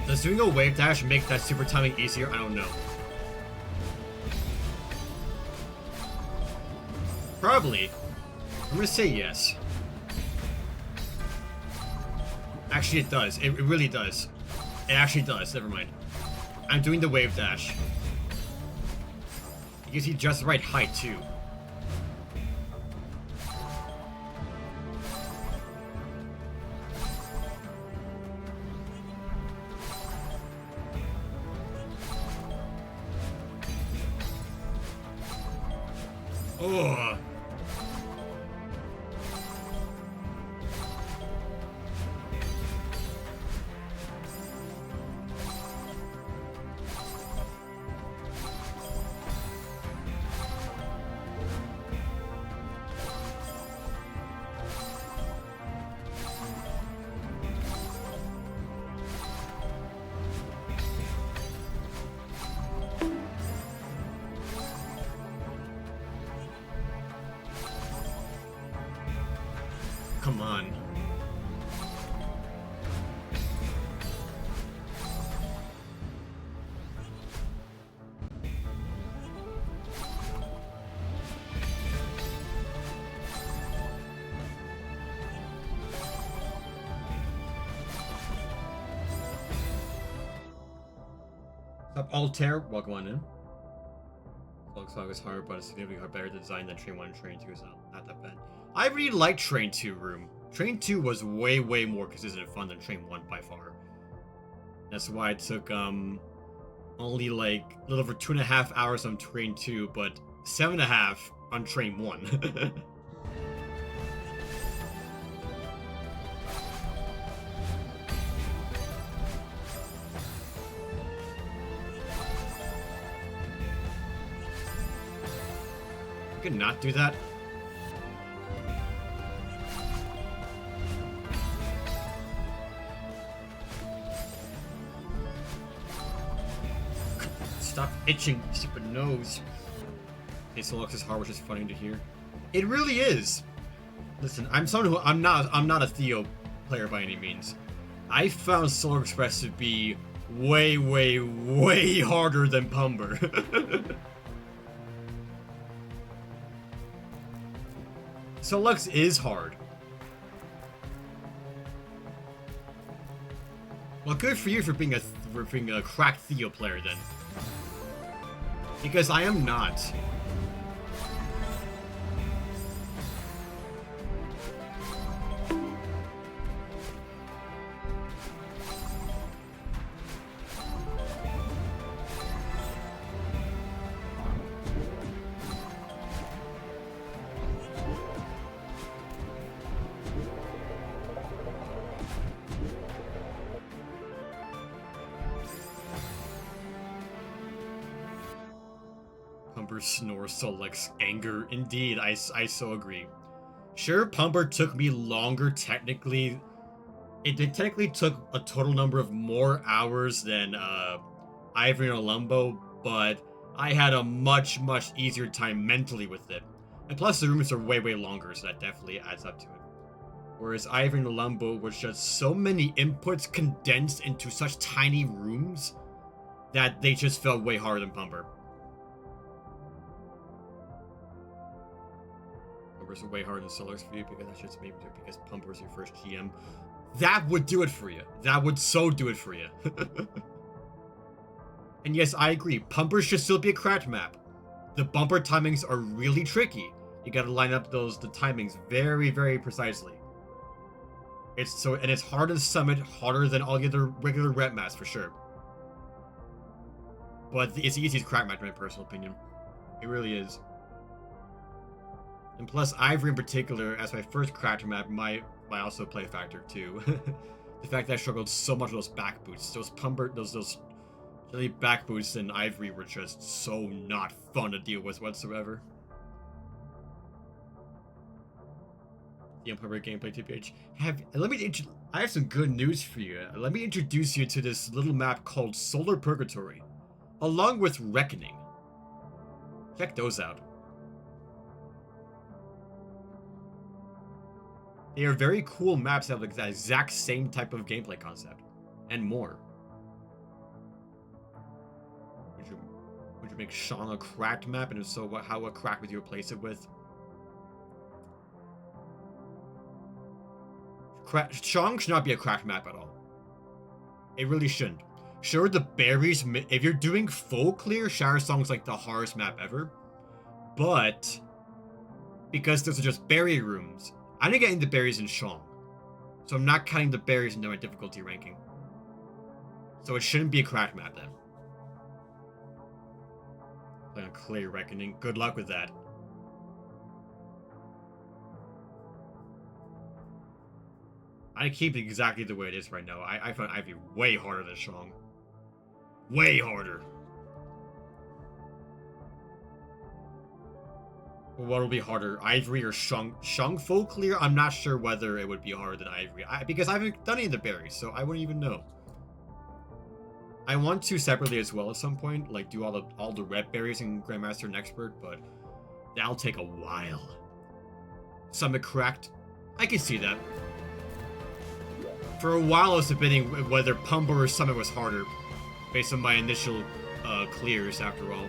Does doing a wave dash make that super timing easier? I don't know. Probably. I'm gonna say yes. Actually, it does. It really does. It actually does. Never mind. I'm doing the wave dash. It gives you just the right height, too. Ugh. Come on. What's up, Altair? Welcome on in. Song is hard, but it's significantly better design than Train 1 and Train 2, so not that bad. I really like Train 2 Room. Train 2 was way more consistent and fun than Train 1 by far. That's why it took only like a little over 2.5 hours on Train 2, but 7.5 on Train 1. You could not do that. Stop itching, stupid nose. Okay, Solox's heart, which is funny to hear. It really is. Listen, I'm someone who I'm not a Theo player by any means. I found Solar Express to be way harder than Pumber. Solux is hard. Well, good for you for being a cracked Theo player then. Because I am not. Pumper snores Solux anger. Indeed, I so agree. Sure, Pumper took me longer technically. It technically took a total number of more hours than Ivory and Olumbo, but I had a much easier time mentally with it. And plus the rooms are way longer, so that definitely adds up to it. Whereas Ivory and Olumbo was just so many inputs condensed into such tiny rooms that they just felt way harder than Pumper. Pumper's way harder than Solar's for you because that's just maybe because Pumper's your first GM. That would do it for you. That would so do it for you. And yes, I agree. Pumper should still be a cracked map. The bumper timings are really tricky. You gotta line up the timings very, very precisely. It's harder to summit, harder than all the other regular rep maps for sure. But it's the easiest crack map in my personal opinion. It really is. And plus, Ivory in particular, as my first cracked map, might also play a factor too. The fact that I struggled so much with those back boots, those really back boots in Ivory were just so not fun to deal with whatsoever. The Pumper gameplay TPH. I have some good news for you. Let me introduce you to this little map called Solar Purgatory, along with Reckoning. Check those out. They are very cool maps that have the exact same type of gameplay concept, and more. Would you make Shang a cracked map, and if so, what crack would you replace it with? Shang should not be a cracked map at all. It really shouldn't. Sure, the berries, if you're doing full clear, Shower Song's like the hardest map ever. But, because those are just berry rooms, I didn't get into berries in Shang. So I'm not counting the berries into my difficulty ranking. So it shouldn't be a cracked map then. Play on Clear Reckoning. Good luck with that. I keep it exactly the way it is right now. I found Ivy way harder than Shang. Way harder. What will be harder, Ivory or Shang? Shang full clear? I'm not sure whether it would be harder than Ivory. Because I haven't done any of the berries, so I wouldn't even know. I want to separately as well at some point, like do all the red berries in Grandmaster and Expert, but that'll take a while. Summit cracked. I can see that. For a while I was debating whether Pumper or Summit was harder, based on my initial clears after all.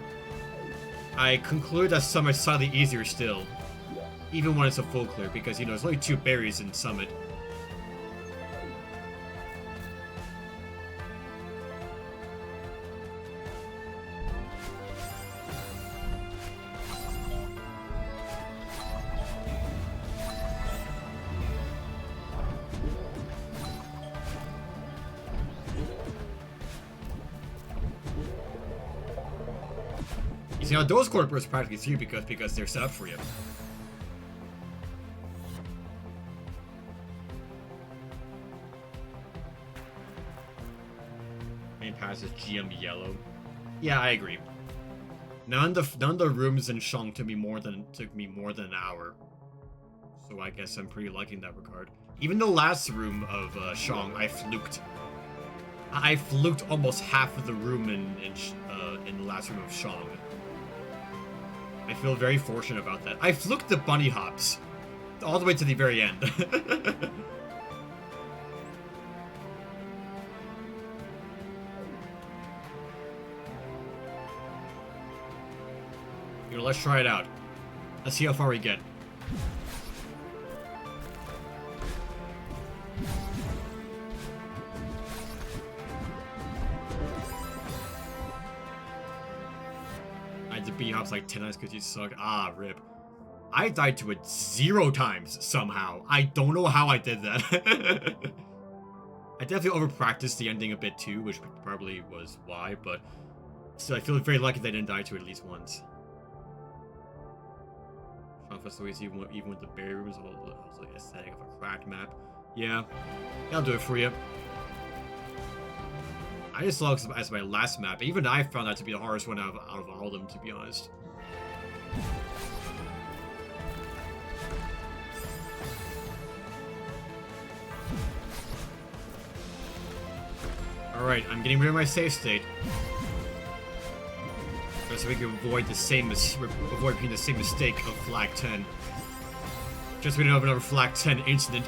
I conclude that Summit's slightly easier still, even when it's a full clear, because, there's only 2 berries in Summit. Those corporates practically see you because they're set up for you. Main pass is GM yellow. Yeah, I agree. None of the rooms in Shang took me more than an hour. So I guess I'm pretty lucky in that regard. Even the last room of Shang, I fluked. I fluked almost half of the room in the last room of Shang. I feel very fortunate about that. I fluked the bunny hops all the way to the very end. Let's try it out. Let's see how far we get. B-hops like 10 times because you suck. Ah, rip. I died to it 0 times somehow. I don't know how I did that. I definitely over-practiced the ending a bit too, which probably was why, but still, I feel very lucky that I didn't die to it at least once. Even with the berry rooms, it was like aesthetic of a cracked map. Yeah, I'll do it for you. I just saw it as my last map. Even I found that to be the hardest one out of all of them, to be honest. Alright, I'm getting rid of my save state. Just so we can avoid repeating the same mistake of Flag 10. Just so we don't have another Flag 10 incident.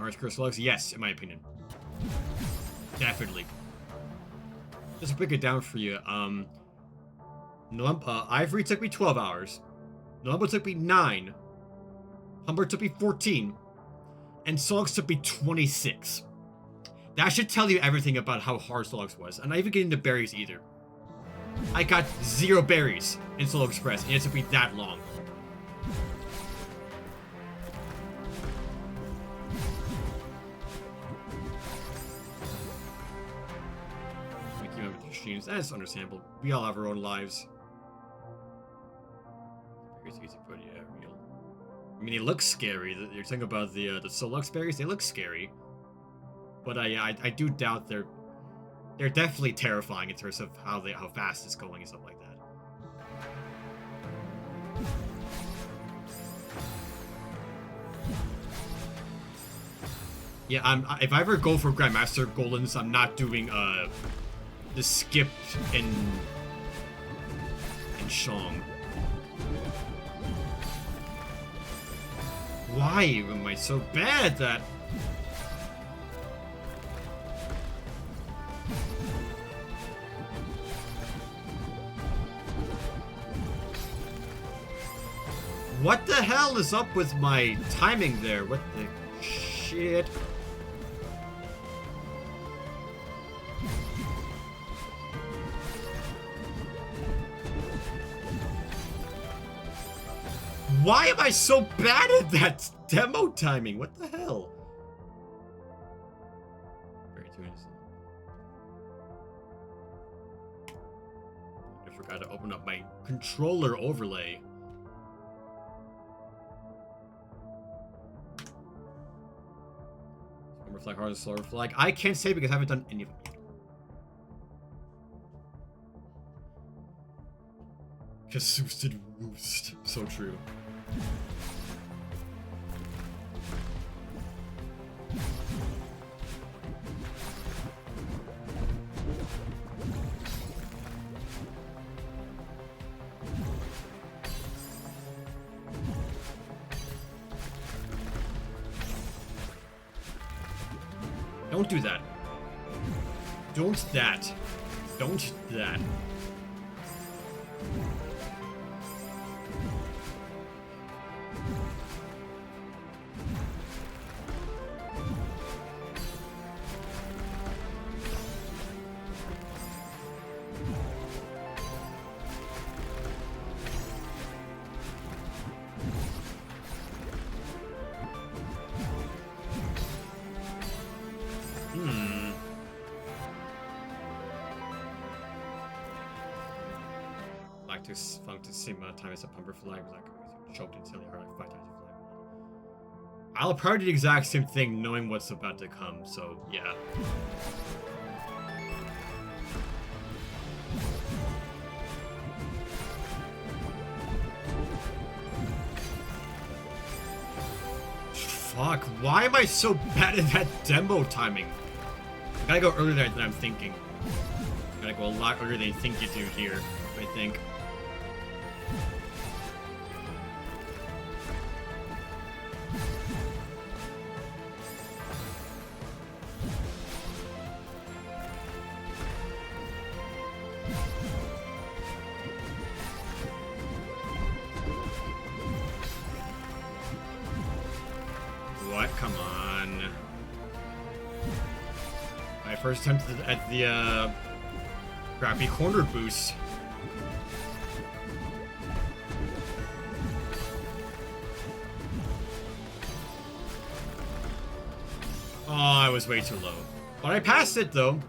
Mars Curse Slugs? Yes, in my opinion. Definitely. Just to break it down for you, Ivory took me 12 hours. Nulumpa took me 9. Humber took me 14. And Slugs took me 26. That should tell you everything about how hard Slugs was. I'm not even getting the berries either. I got 0 berries in Solo Express, and it took me that long. We keep up with the streams. That's understandable. We all have our own lives. Yeah, real. I mean, they look scary. You're talking about the Solux berries. They look scary, but I do doubt they're definitely terrifying in terms of how fast it's going and stuff like that. Yeah, if I ever go for Grandmaster Golems, I'm not doing the skip in Shong. Why am I so bad at that? What the hell is up with my timing there? What the shit? Why am I so bad at that demo timing? What the hell? I forgot to open up my controller overlay. Summer Flag, Hard Solar Flag. I can't say because I haven't done any of them yet. Casus did roost. So true. Don't do that. Don't that. Don't that. Funk to the same amount of time as a pumper flag, but like choked instantly hard like 5 times the flag. I'll probably do the exact same thing knowing what's about to come, so yeah. Fuck, why am I so bad at that demo timing? I gotta go earlier than I'm thinking. I gotta go a lot earlier than you think you do here, I think. What? Come on. My first attempt at the crappy corner boost. Oh, I was way too low. But I passed it, though.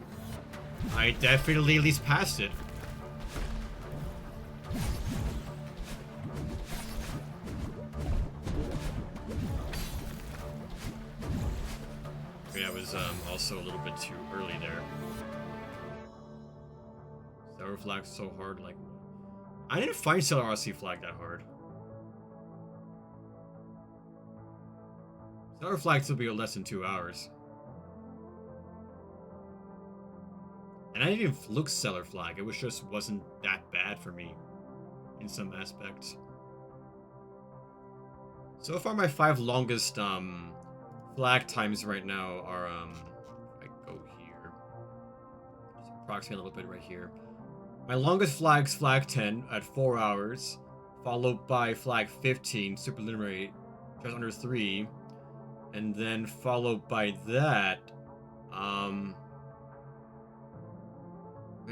I definitely at least passed it. Yeah, I was also a little bit too early there. Sour Flag's so hard, like... I didn't find Stellar RC Flag that hard. Stellar Flag still be less than 2 hours. And I didn't even fluke Stellar Flag, it was just wasn't that bad for me. In some aspects. So far my 5 longest, flag times right now are, I go here. Just approximate a little bit right here. My longest flag's flag 10 at 4 hours, followed by flag 15, superluminary, just under 3, and then followed by that, yeah,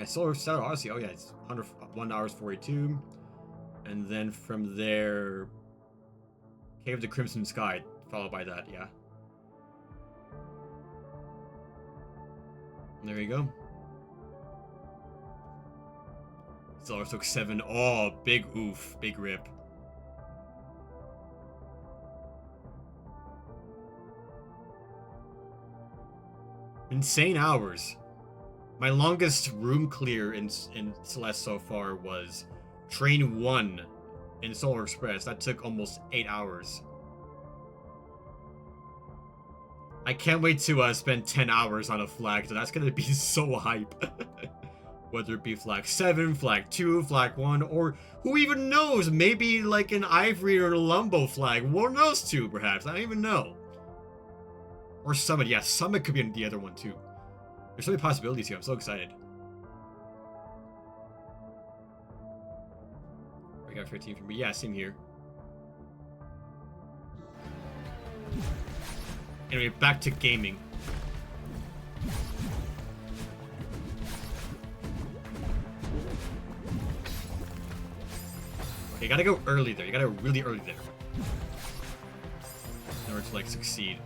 Solar Odyssey, oh yeah, it's 1 hours 42, and then from there, Cave of the Crimson Sky, followed by that, yeah. And there you go. Solar took 7. Oh, big oof. Big rip. Insane hours. My longest room clear in Celeste so far was Train 1 in Solar Express. That took almost 8 hours. I can't wait to spend 10 hours on a flag, so that's gonna be so hype. Whether it be flag 7, flag 2, flag 1, or who even knows? Maybe like an Ivory or a Lumbo flag. One of those two, perhaps. I don't even know. Or Summit. Yeah, Summit could be the other one, too. There's so many possibilities here. I'm so excited. I got 15 for me. Yeah, same here. Anyway, back to gaming. Okay, you gotta go early there. You gotta go really early there. In order to, like, succeed.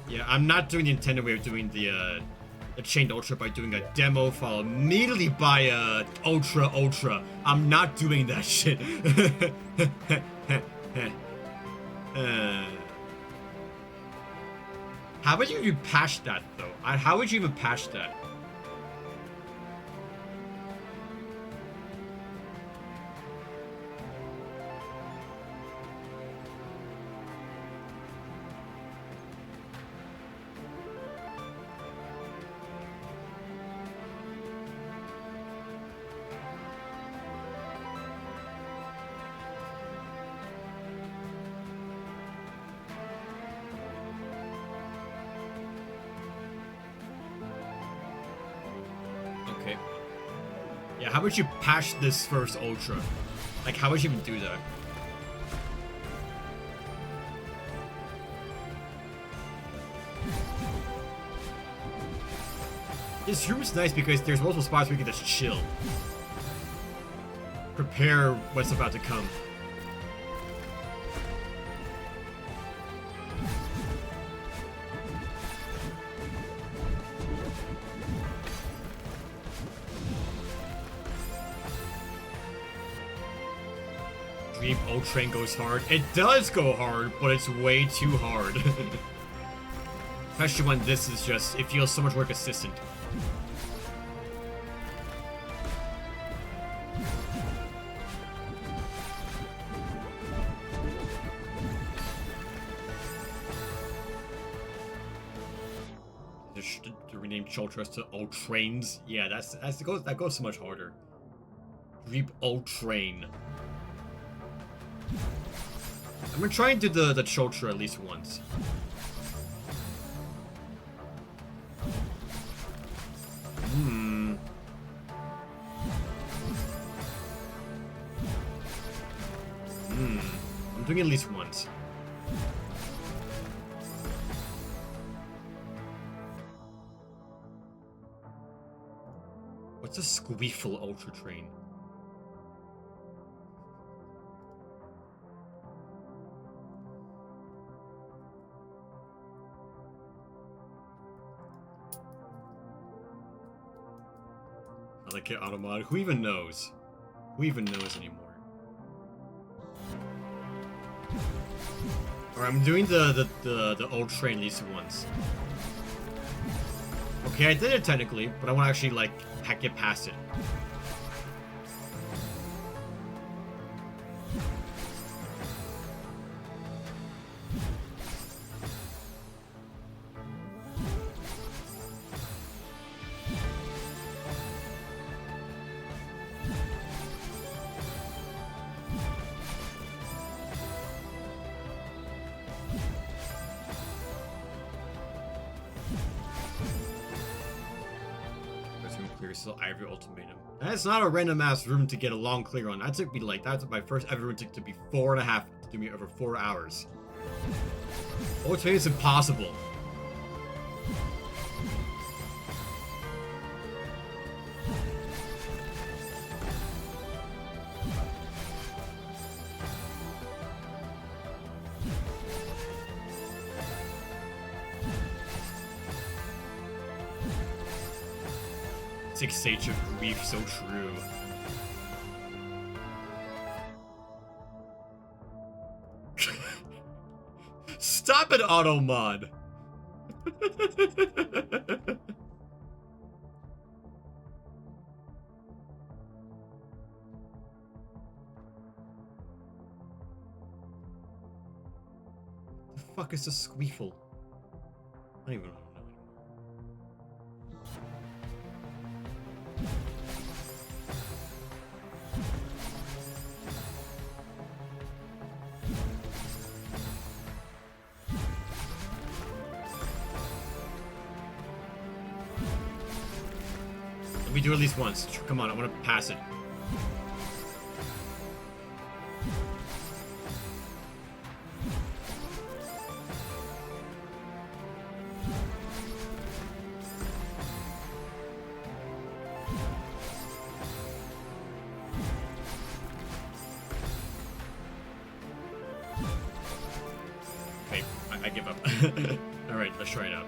Yeah, I'm not doing the intended way of doing the Chained Ultra by doing a demo followed immediately by Ultra. I'm not doing that shit. How would you even patch that, though? How would you even patch that? Okay. Yeah, how would you patch this first Ultra? Like, how would you even do that? This room's nice because there's multiple spots where you can just chill. Prepare what's about to come. Dream O-Train goes hard. It does go hard, but it's way too hard. Especially when this is just, it feels so much more consistent. To rename Chultras to O-Trains. Yeah, that goes so much harder. Dream O-Train. I'm gonna try and do the Chultra at least once. I'm doing it at least once. What's a Squeeful Ultra Train? I like it, Automod. Who even knows? Who even knows anymore? Alright, I'm doing the old train at least once. Okay, I did it technically, but I want to actually, like, get past it. room clear, still Ivory Ultimatum. That's not a random ass room to get a long clear on. That took me like, that's my first ever room to be 4.5, to do me over 4 hours. Ultimatum's impossible. Six Sage of Grief, so true. Stop it, auto mod. The fuck is a squeefle? I don't even know. Let me do it at least once. Come on, I want to pass it. Okay, I give up. Alright, let's try it out.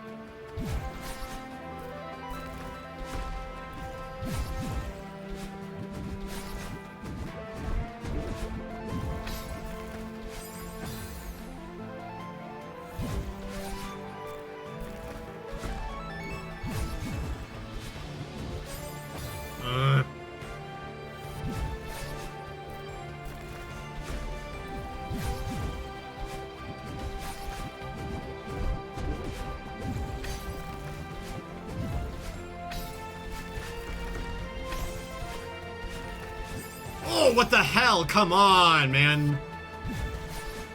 Oh, what the hell? Come on, man.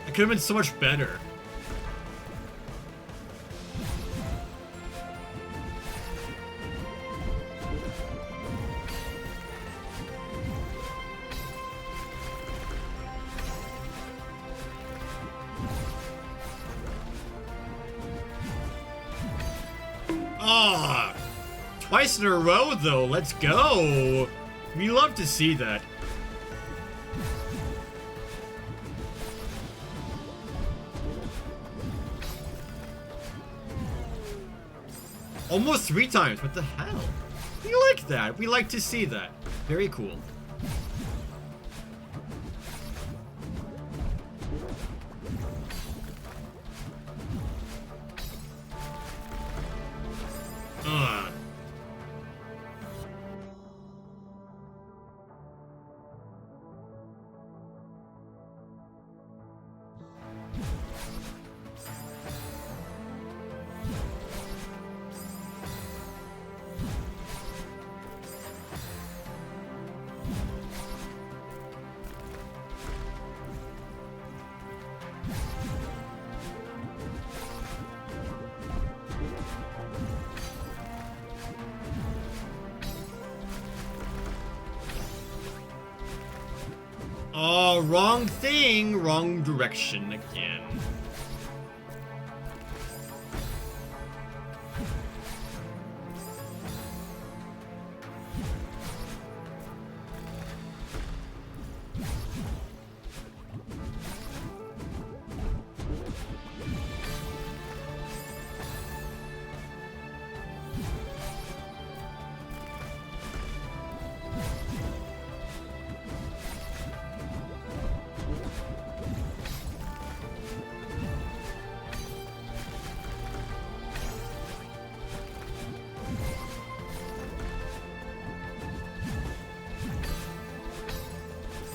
It could have been so much better. Ah, twice in a row, though. Let's go. We love to see that. Almost 3 times. What the hell? We like that. We like to see that. Very cool. Ugh. Oh, wrong thing, wrong direction again.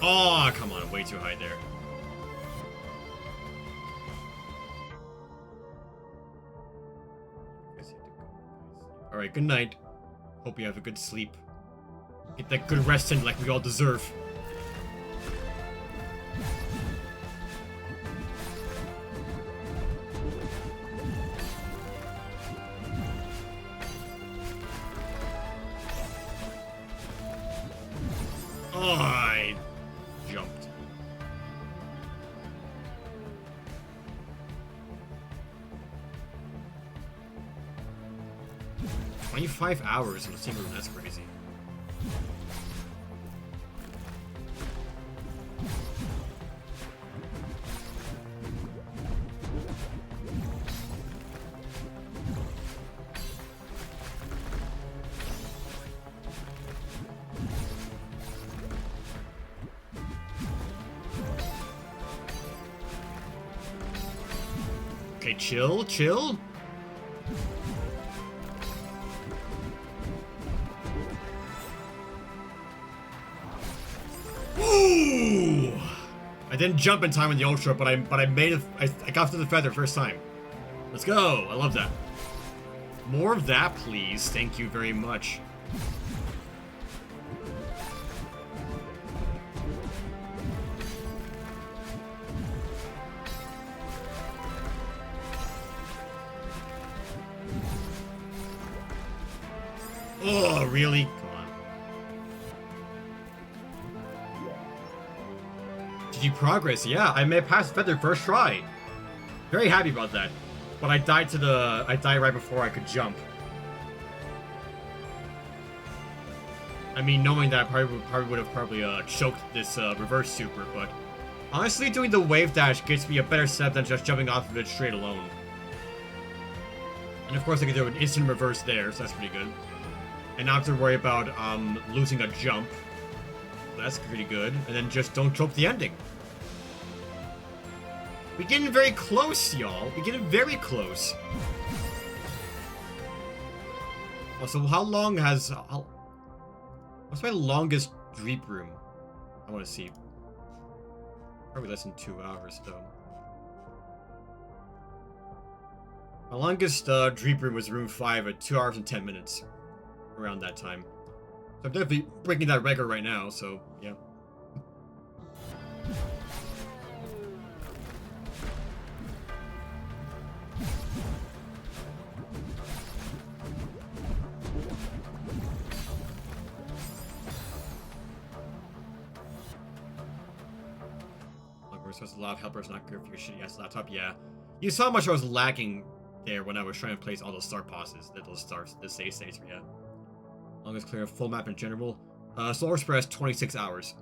Oh, come on, way too high there. Alright, good night. Hope you have a good sleep. Get that good rest in like we all deserve. Oh, I jumped. $25 hours in the single room, that's crazy. Okay, chill, chill. Ooh! I didn't jump in time in the ultra, but I made it. I got to the feather first time. Let's go! I love that. More of that, please. Thank you very much. Oh, really? Come on. GG progress. Yeah, I made it past feather first try. Very happy about that. But I died right before I could jump. I mean, knowing that I probably would have choked this reverse super, but honestly, doing the wave dash gets me a better setup than just jumping off of it straight alone. And of course, I can do an instant reverse there, so that's pretty good. And not have to worry about losing a jump. That's pretty good. And then just don't choke the ending. We're getting very close, y'all. We're getting very close. Also, how long has... what's my longest Dreep room? I want to see. Probably less than 2 hours, though. My longest Dreep room was room 5 at 2 hours and 10 minutes. Around that time. So I'm definitely breaking that record right now, so yeah. We're supposed to allow helpers not good for your shitty ass laptop, yeah. You saw how much I was lagging there when I was trying to place all those start bosses, the save states, yeah. Longest clear full map in general. Solar Express, 26 hours.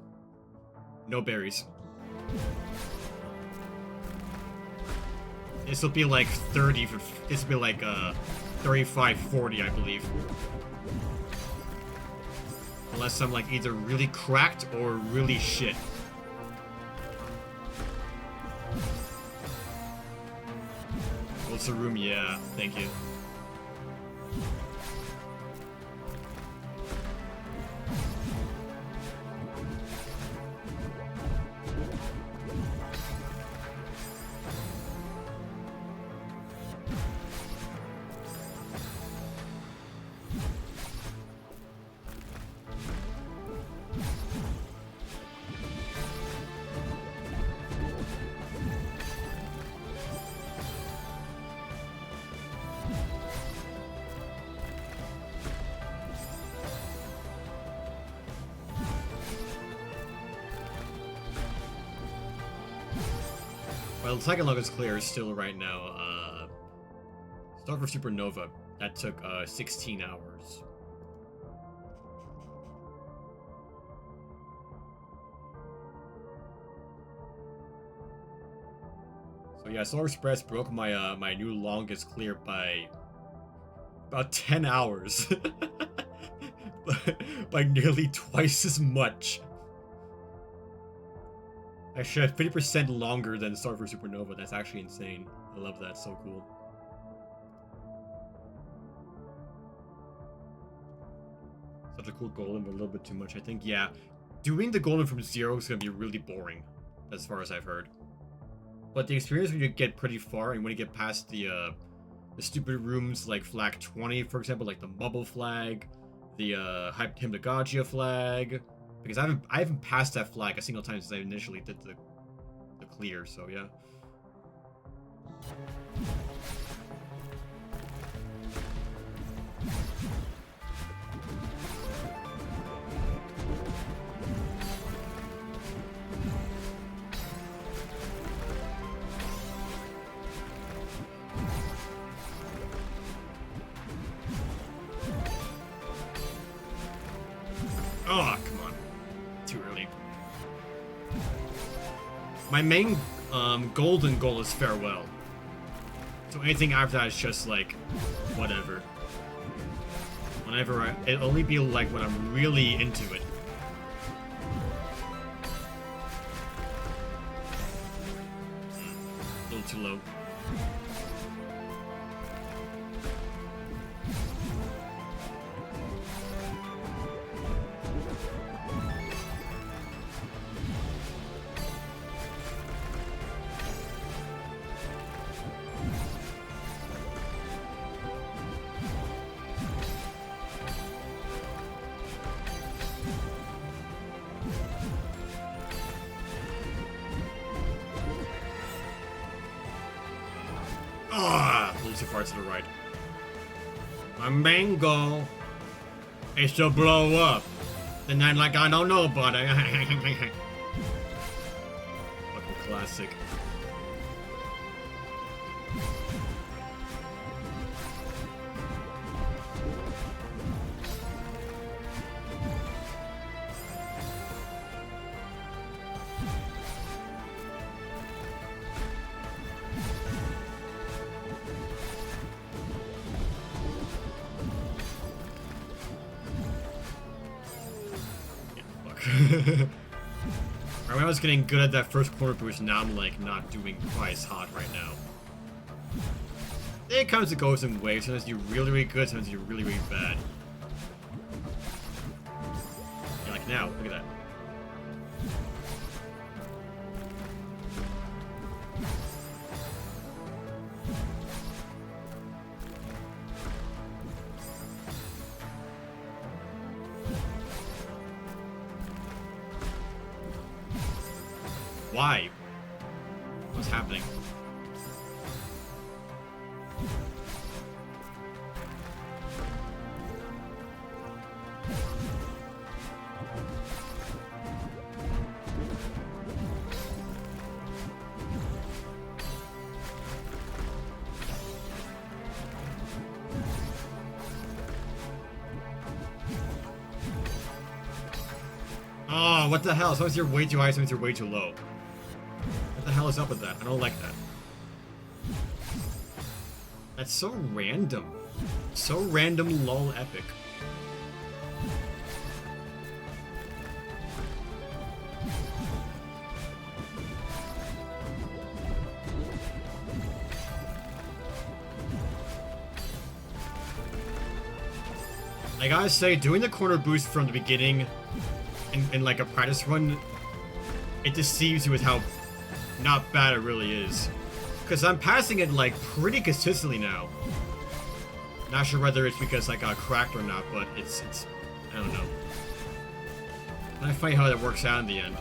No berries. This will be like 30, this will be like 35, 40, I believe. Unless I'm like either really cracked or really shit. What's the room? Yeah, thank you. Well, the second longest clear is still right now, Start for Supernova. That took, 16 hours. So yeah, Solar Express broke my, my new longest clear by about 10 hours. By nearly twice as much. Actually, 50% longer than Star for Supernova. That's actually insane. I love that. So cool. Such a cool golem, but a little bit too much, I think. Yeah, doing the golem from 0 is going to be really boring, as far as I've heard. But the experience when you get pretty far, and when you get past the stupid rooms like Flag 20, for example, like the Mubble flag, the Hypnagogia flag. Because I haven't passed that flag a single time since I initially did the clear, so yeah. Oh, come on. Too early. My main golden goal is farewell. So anything after that is just like, whatever. Whenever it'll only be like when I'm really into it. A little too low. Too far to the right. My main goal is to blow up. And then, like, I don't know, but fucking classic. When I was getting good at that first corner boost, now I'm like not doing quite as hot right now. It comes and goes in waves. Sometimes you're really, really good, sometimes you're really, really bad. Yeah, like now, look at that. Why? What's happening? Oh, what the hell? Sometimes you're way too high, sometimes you're way too low. What the hell is up with that? I don't like that. That's so random. So random, lol, epic. I gotta say, doing the corner boost from the beginning in like a practice run, it deceives you with how not bad it really is. Because I'm passing it like pretty consistently now. Not sure whether it's because I got cracked or not, but it's I don't know. And I find how that works out in the end.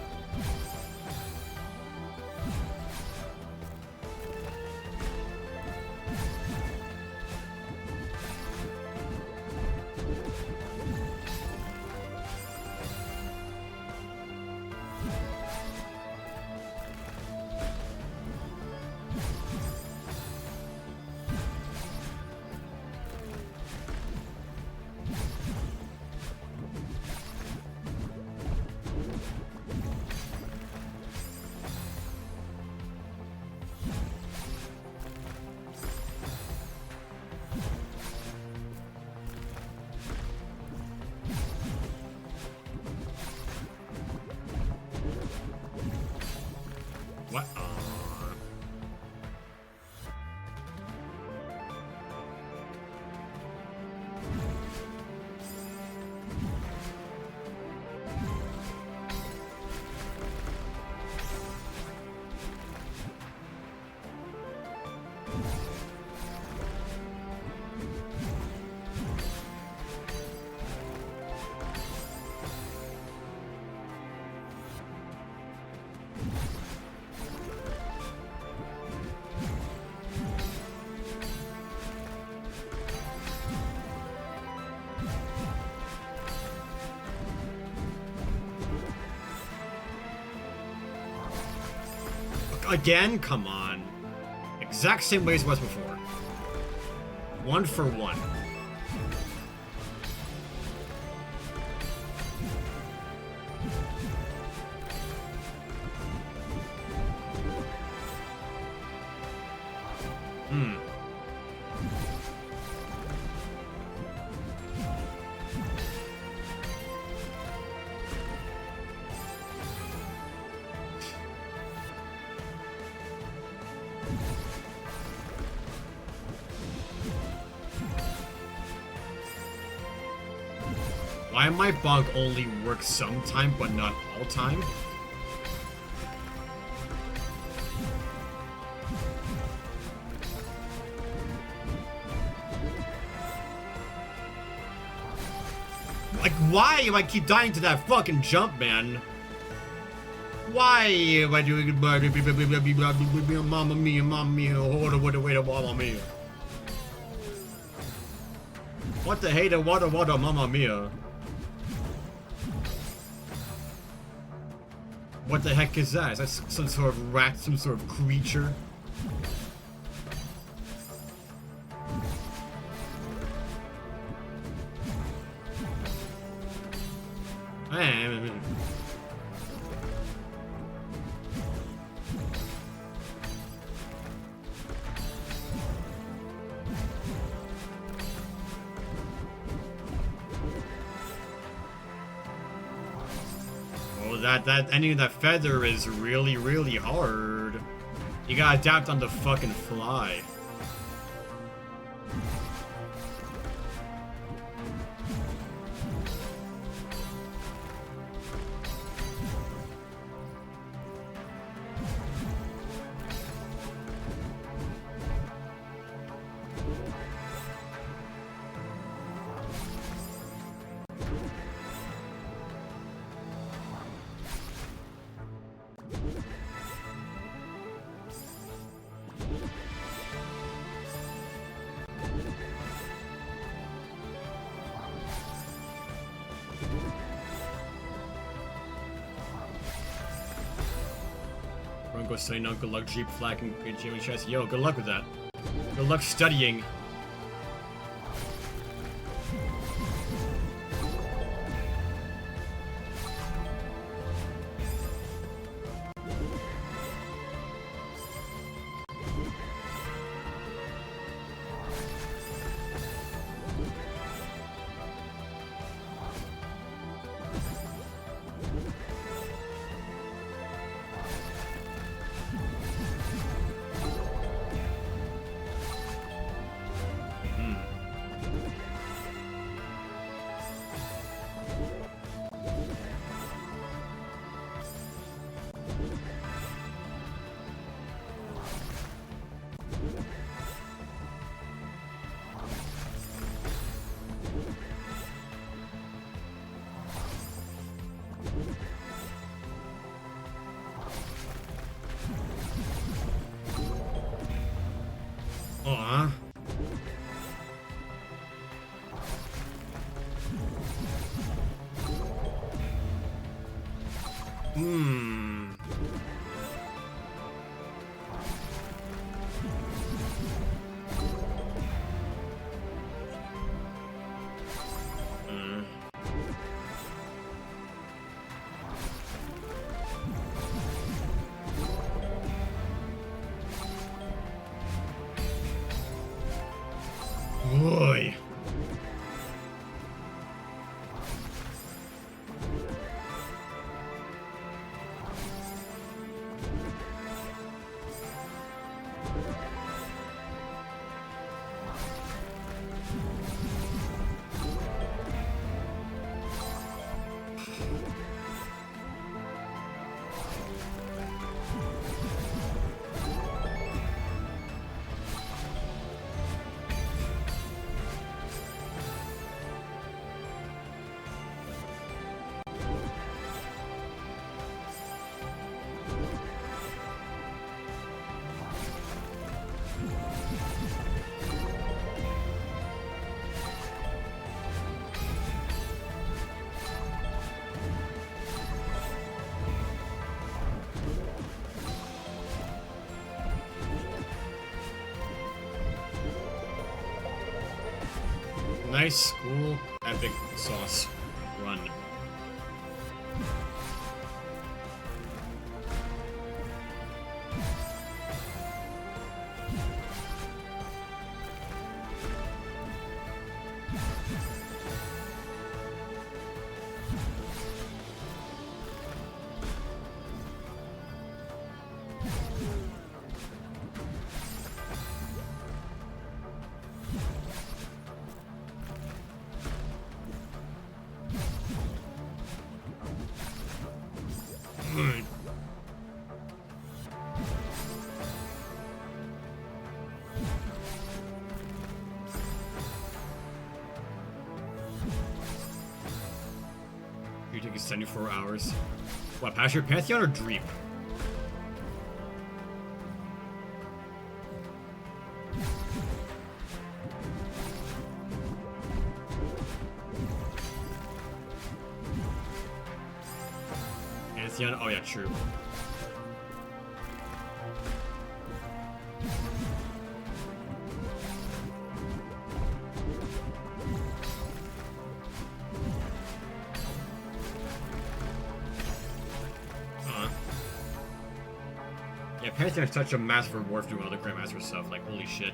What? Again? Come on. Exact same way as it was before. 1 for 1. Why might bug only work sometime but not all time? Like, why do I keep dying to that fucking jump, man? Why am I doing Mamma mia, mamma mia, hold on, wait, mamma mia. What the hater, what, mamma mia. What the heck is that? Is that some sort of rat, some sort of creature? Oh, that ending of that feather is really, really hard. You gotta adapt on the fucking fly. Go studying on good luck, Jeep flagging, Jimmy chest. Yo, good luck with that. Good luck studying. Aw. Boy. Nice school epic sauce run. Alright. You're taking 74 hours. What, pass your Pantheon or Dream? Pantheon? Oh yeah, true. Yeah, Pantheon is such a massive reward for doing all the Grandmaster stuff. Like, holy shit.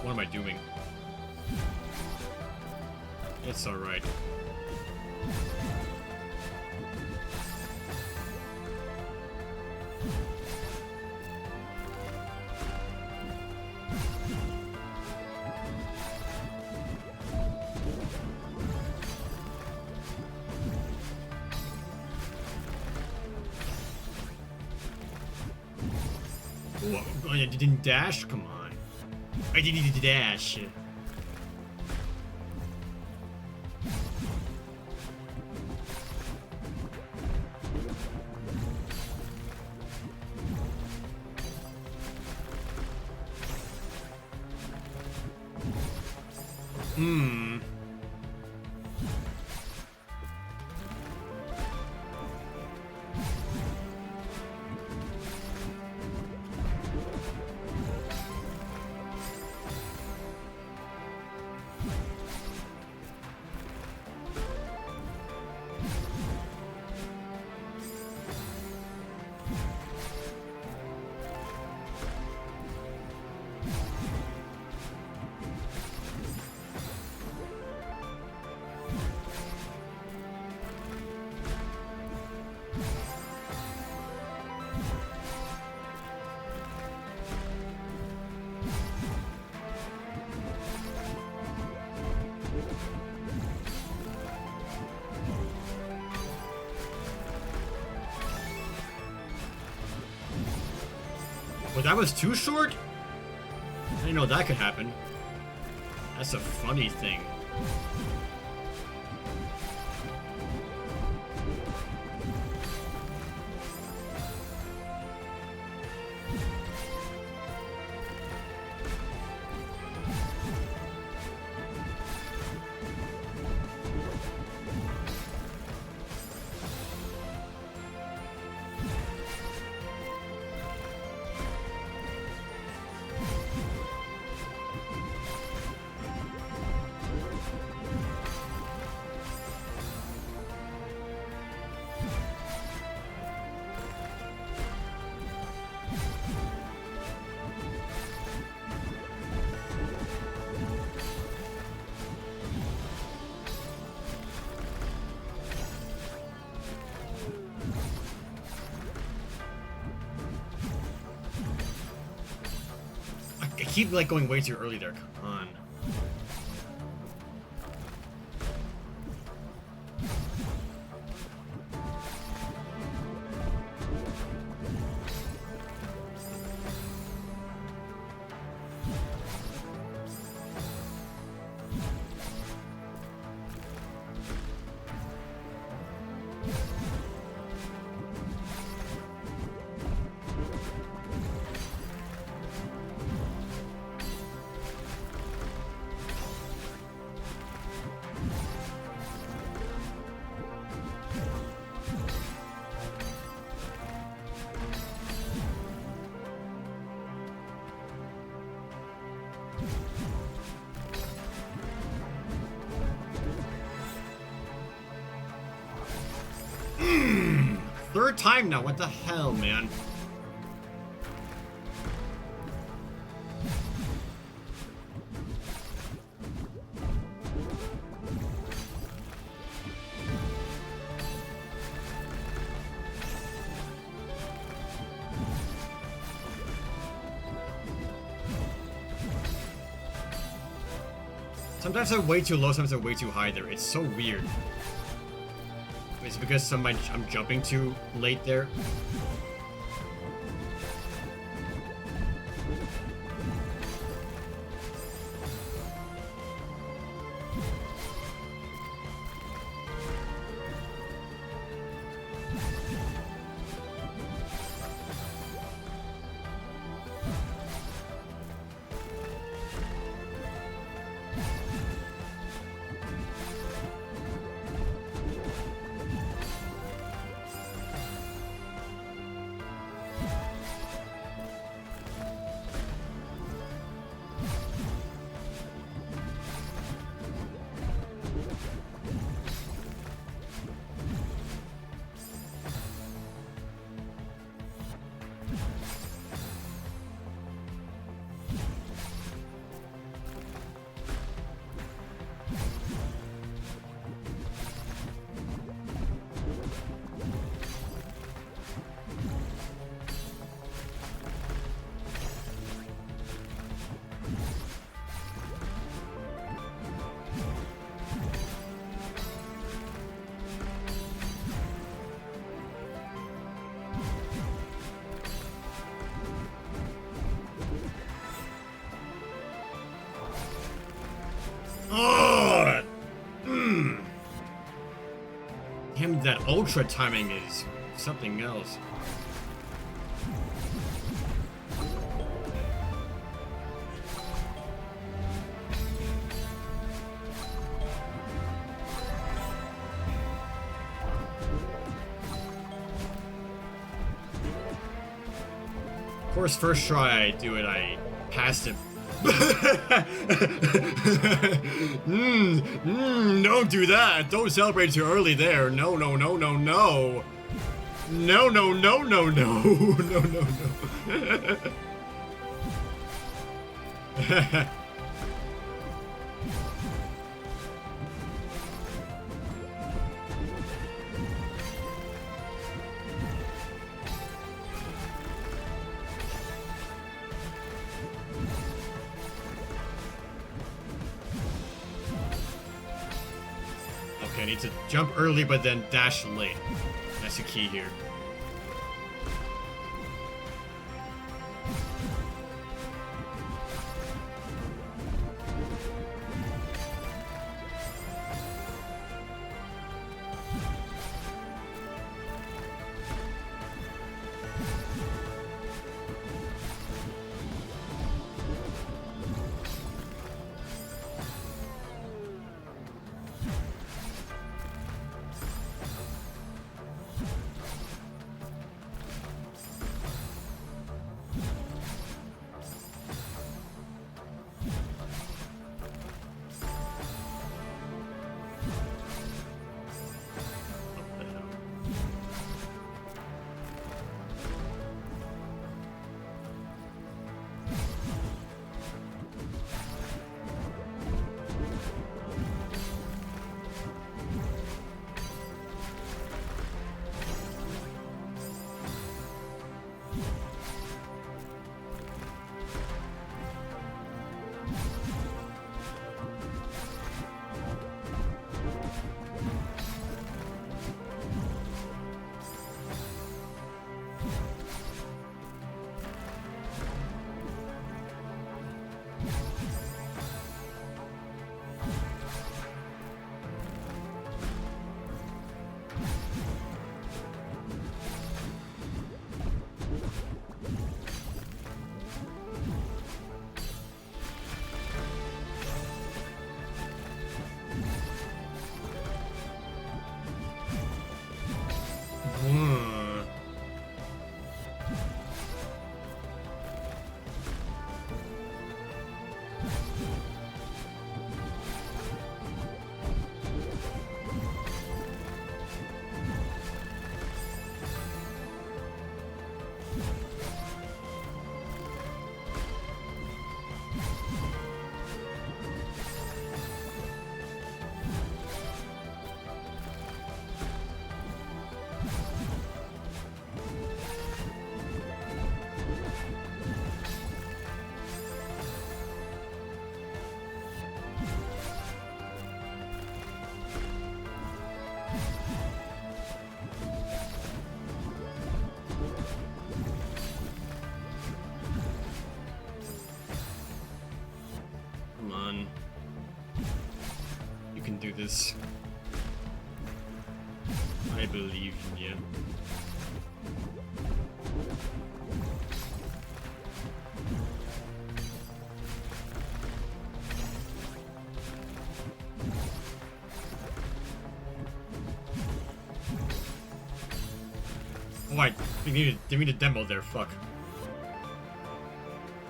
What am I doing? It's alright. Ooh, oh, you didn't dash? Come on. I didn't need to dash. Well, that was too short? I didn't know that could happen. That's a funny thing. I keep like going way too early there. Come on. third time now. What the hell, man? Sometimes I'm way too low, sometimes I'm way too high there. It's so weird. Is it because I'm jumping too late there? Oh! Damn, that ultra timing is something else. Of course, first try I do it, I passed it. Don't do that. Don't celebrate too early there. No, no, no, no, no. No, no, no, no, no. No, no, no. I need to jump early, but then dash late. That's the key here. this. I believe in you. Oh, I didn't mean to demo there, fuck.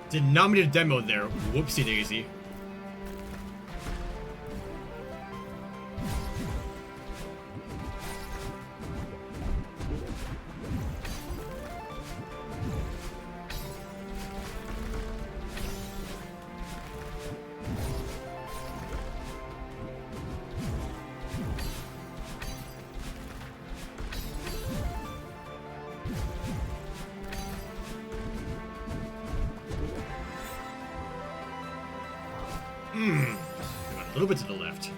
Did not mean to demo there, whoopsie daisy. A little bit to the left.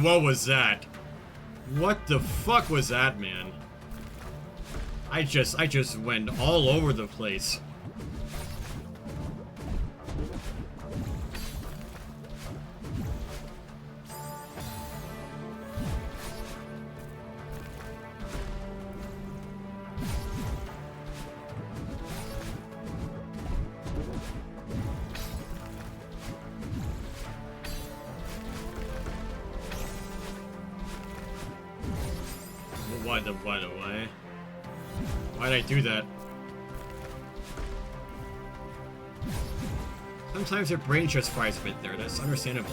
What was that? What the fuck was that, man? I just went all over the place. Why? Why'd I do that? Sometimes your brain just fries a bit there, that's understandable.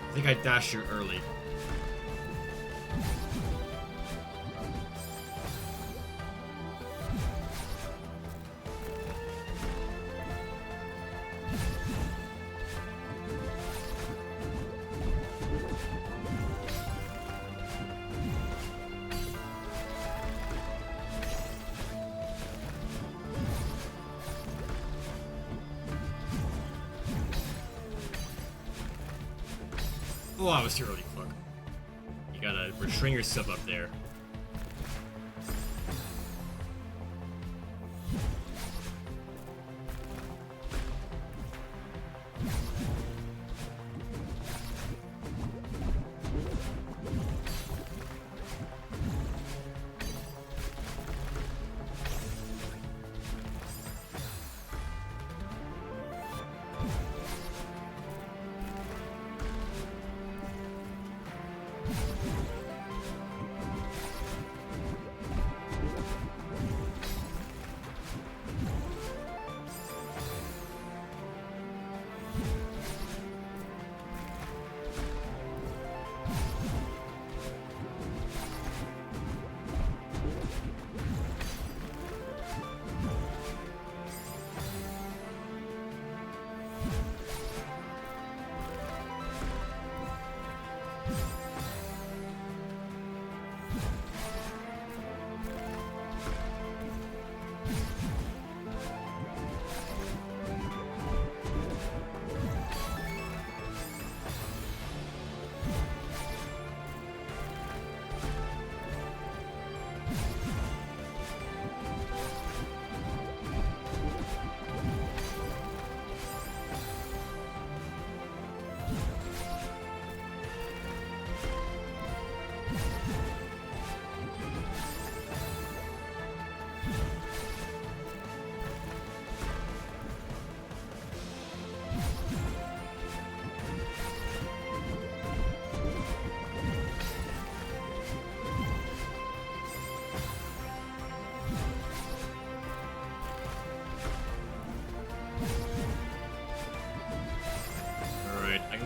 I think I dashed you early. Oh, I was too early, fuck. You gotta restrain yourself up there.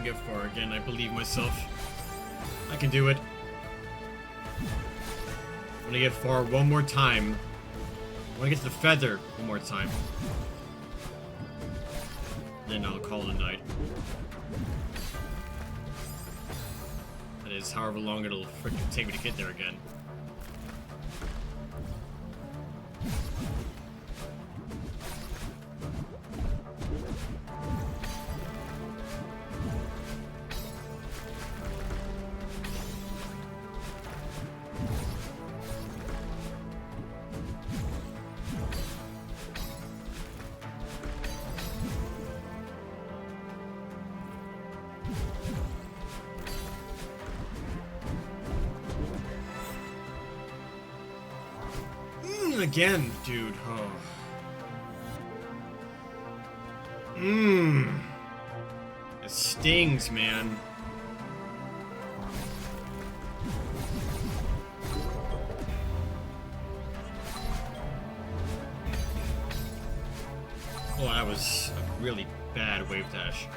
can get far again. I believe myself. I can do it. I'm gonna get far one more time. I wanna get to the feather one more time. Then I'll call it a night. That is however long it'll freaking take me to get there again. Again, dude. Oh. It stings, man. Oh, that was a really bad wave dash.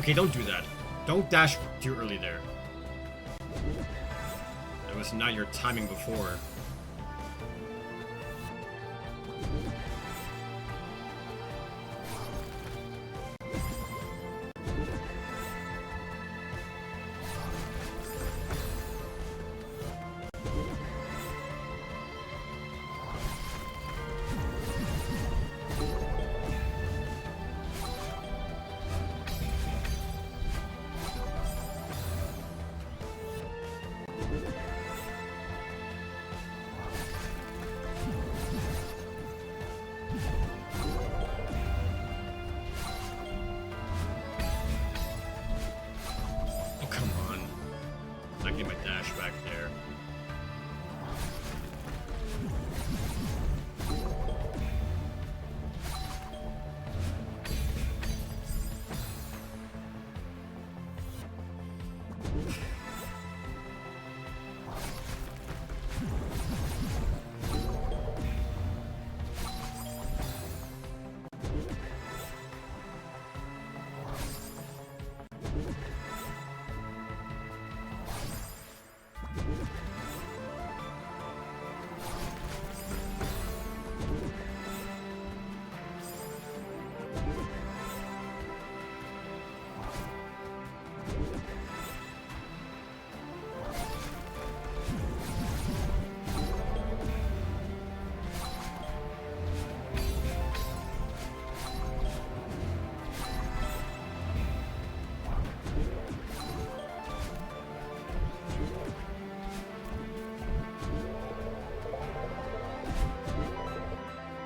Okay, don't do that. Don't dash too early there. That was not your timing before. Get my dash back there.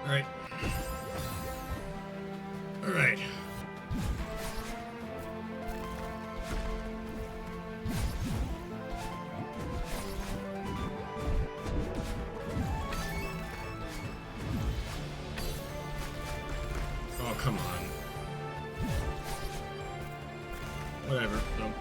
Alright. Alright. Oh, come on. Whatever. No.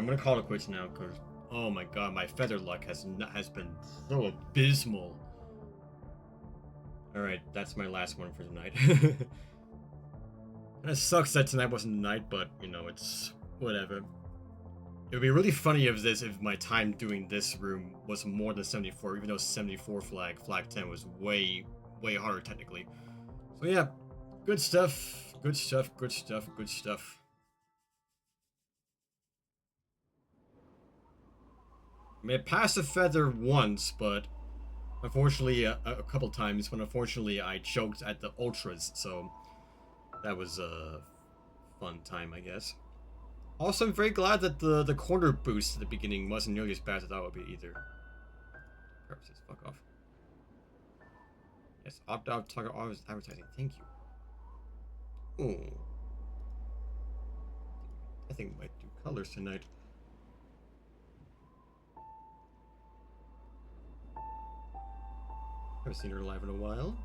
gonna call it quits now, because oh my god, my feather luck has been so abysmal. All right, that's my last one for tonight. And it sucks that tonight wasn't the night, but you know, it's whatever. It would be really funny if my time doing this room was more than 74, even though 74 flag 10 was way harder technically. So yeah, good stuff, good stuff, good stuff, good stuff. I mean, I passed the feather once, but unfortunately a couple times, but unfortunately I choked at the ultras, so that was a fun time, I guess. Also, I'm very glad that the corner boost at the beginning wasn't nearly as bad as I thought it would be either. Purposes, fuck off. Yes, opt out target advertising. Thank you. Ooh. I think we might do colors tonight. Haven't seen her live in a while.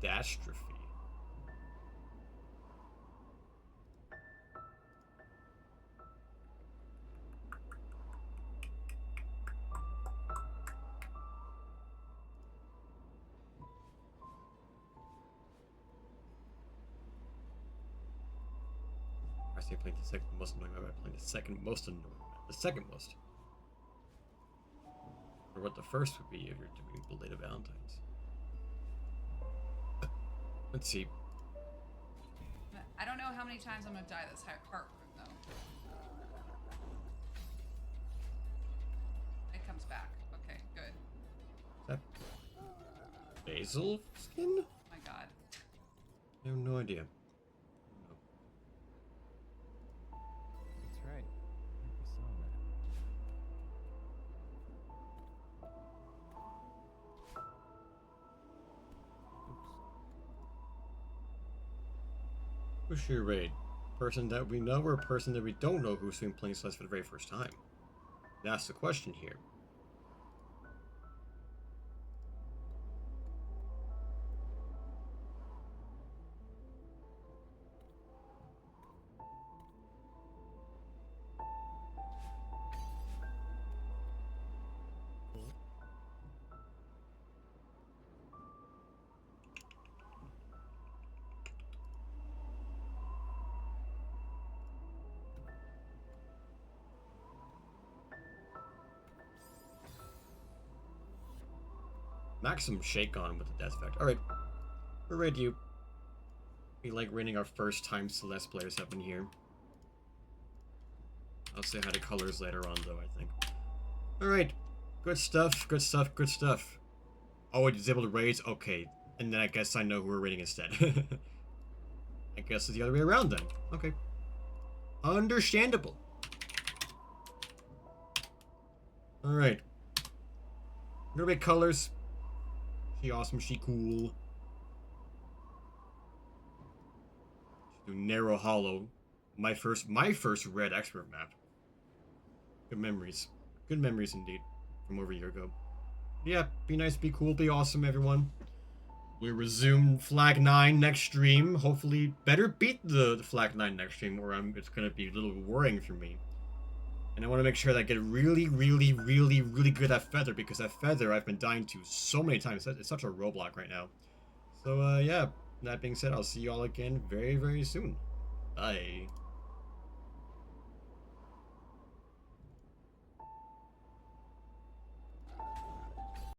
Catastrophe. I say playing the second most annoying map, playing the second most annoying map. The second most. Or what the first would be if you're doing belated Valentine's. Let's see. I don't know how many times I'm gonna die this heart room though. It comes back. Okay, good. Is that basil skin? Oh my god. I have no idea. That's right. I saw that. Oops. Who's your raid? Person that we know or a person that we don't know who's been playing Celeste for the very first time? That's the question here. Maximum shake on with the death effect. Alright. We're ready to be like raining our first time Celeste players up in here. I'll say hi to colors later on though, I think. Alright. Good stuff, good stuff, good stuff. Oh, it is able to raise? Okay. And then I guess I know who we're raiding instead. I guess it's the other way around then. Okay. Understandable. Alright. We're gonna make colors. She awesome, she cool. Do Narrow Hollow. My first red expert map. Good memories. Good memories indeed. From over a year ago. Yeah, be nice, be cool, be awesome, everyone. We resume Flag 9 next stream. Hopefully, better beat the Flag 9 next stream, or it's gonna be a little worrying for me. And I want to make sure that I get really, really, really, really good at Feather, because that Feather I've been dying to so many times. It's such a roadblock right now. So, yeah, that being said, I'll see you all again very, very soon. Bye.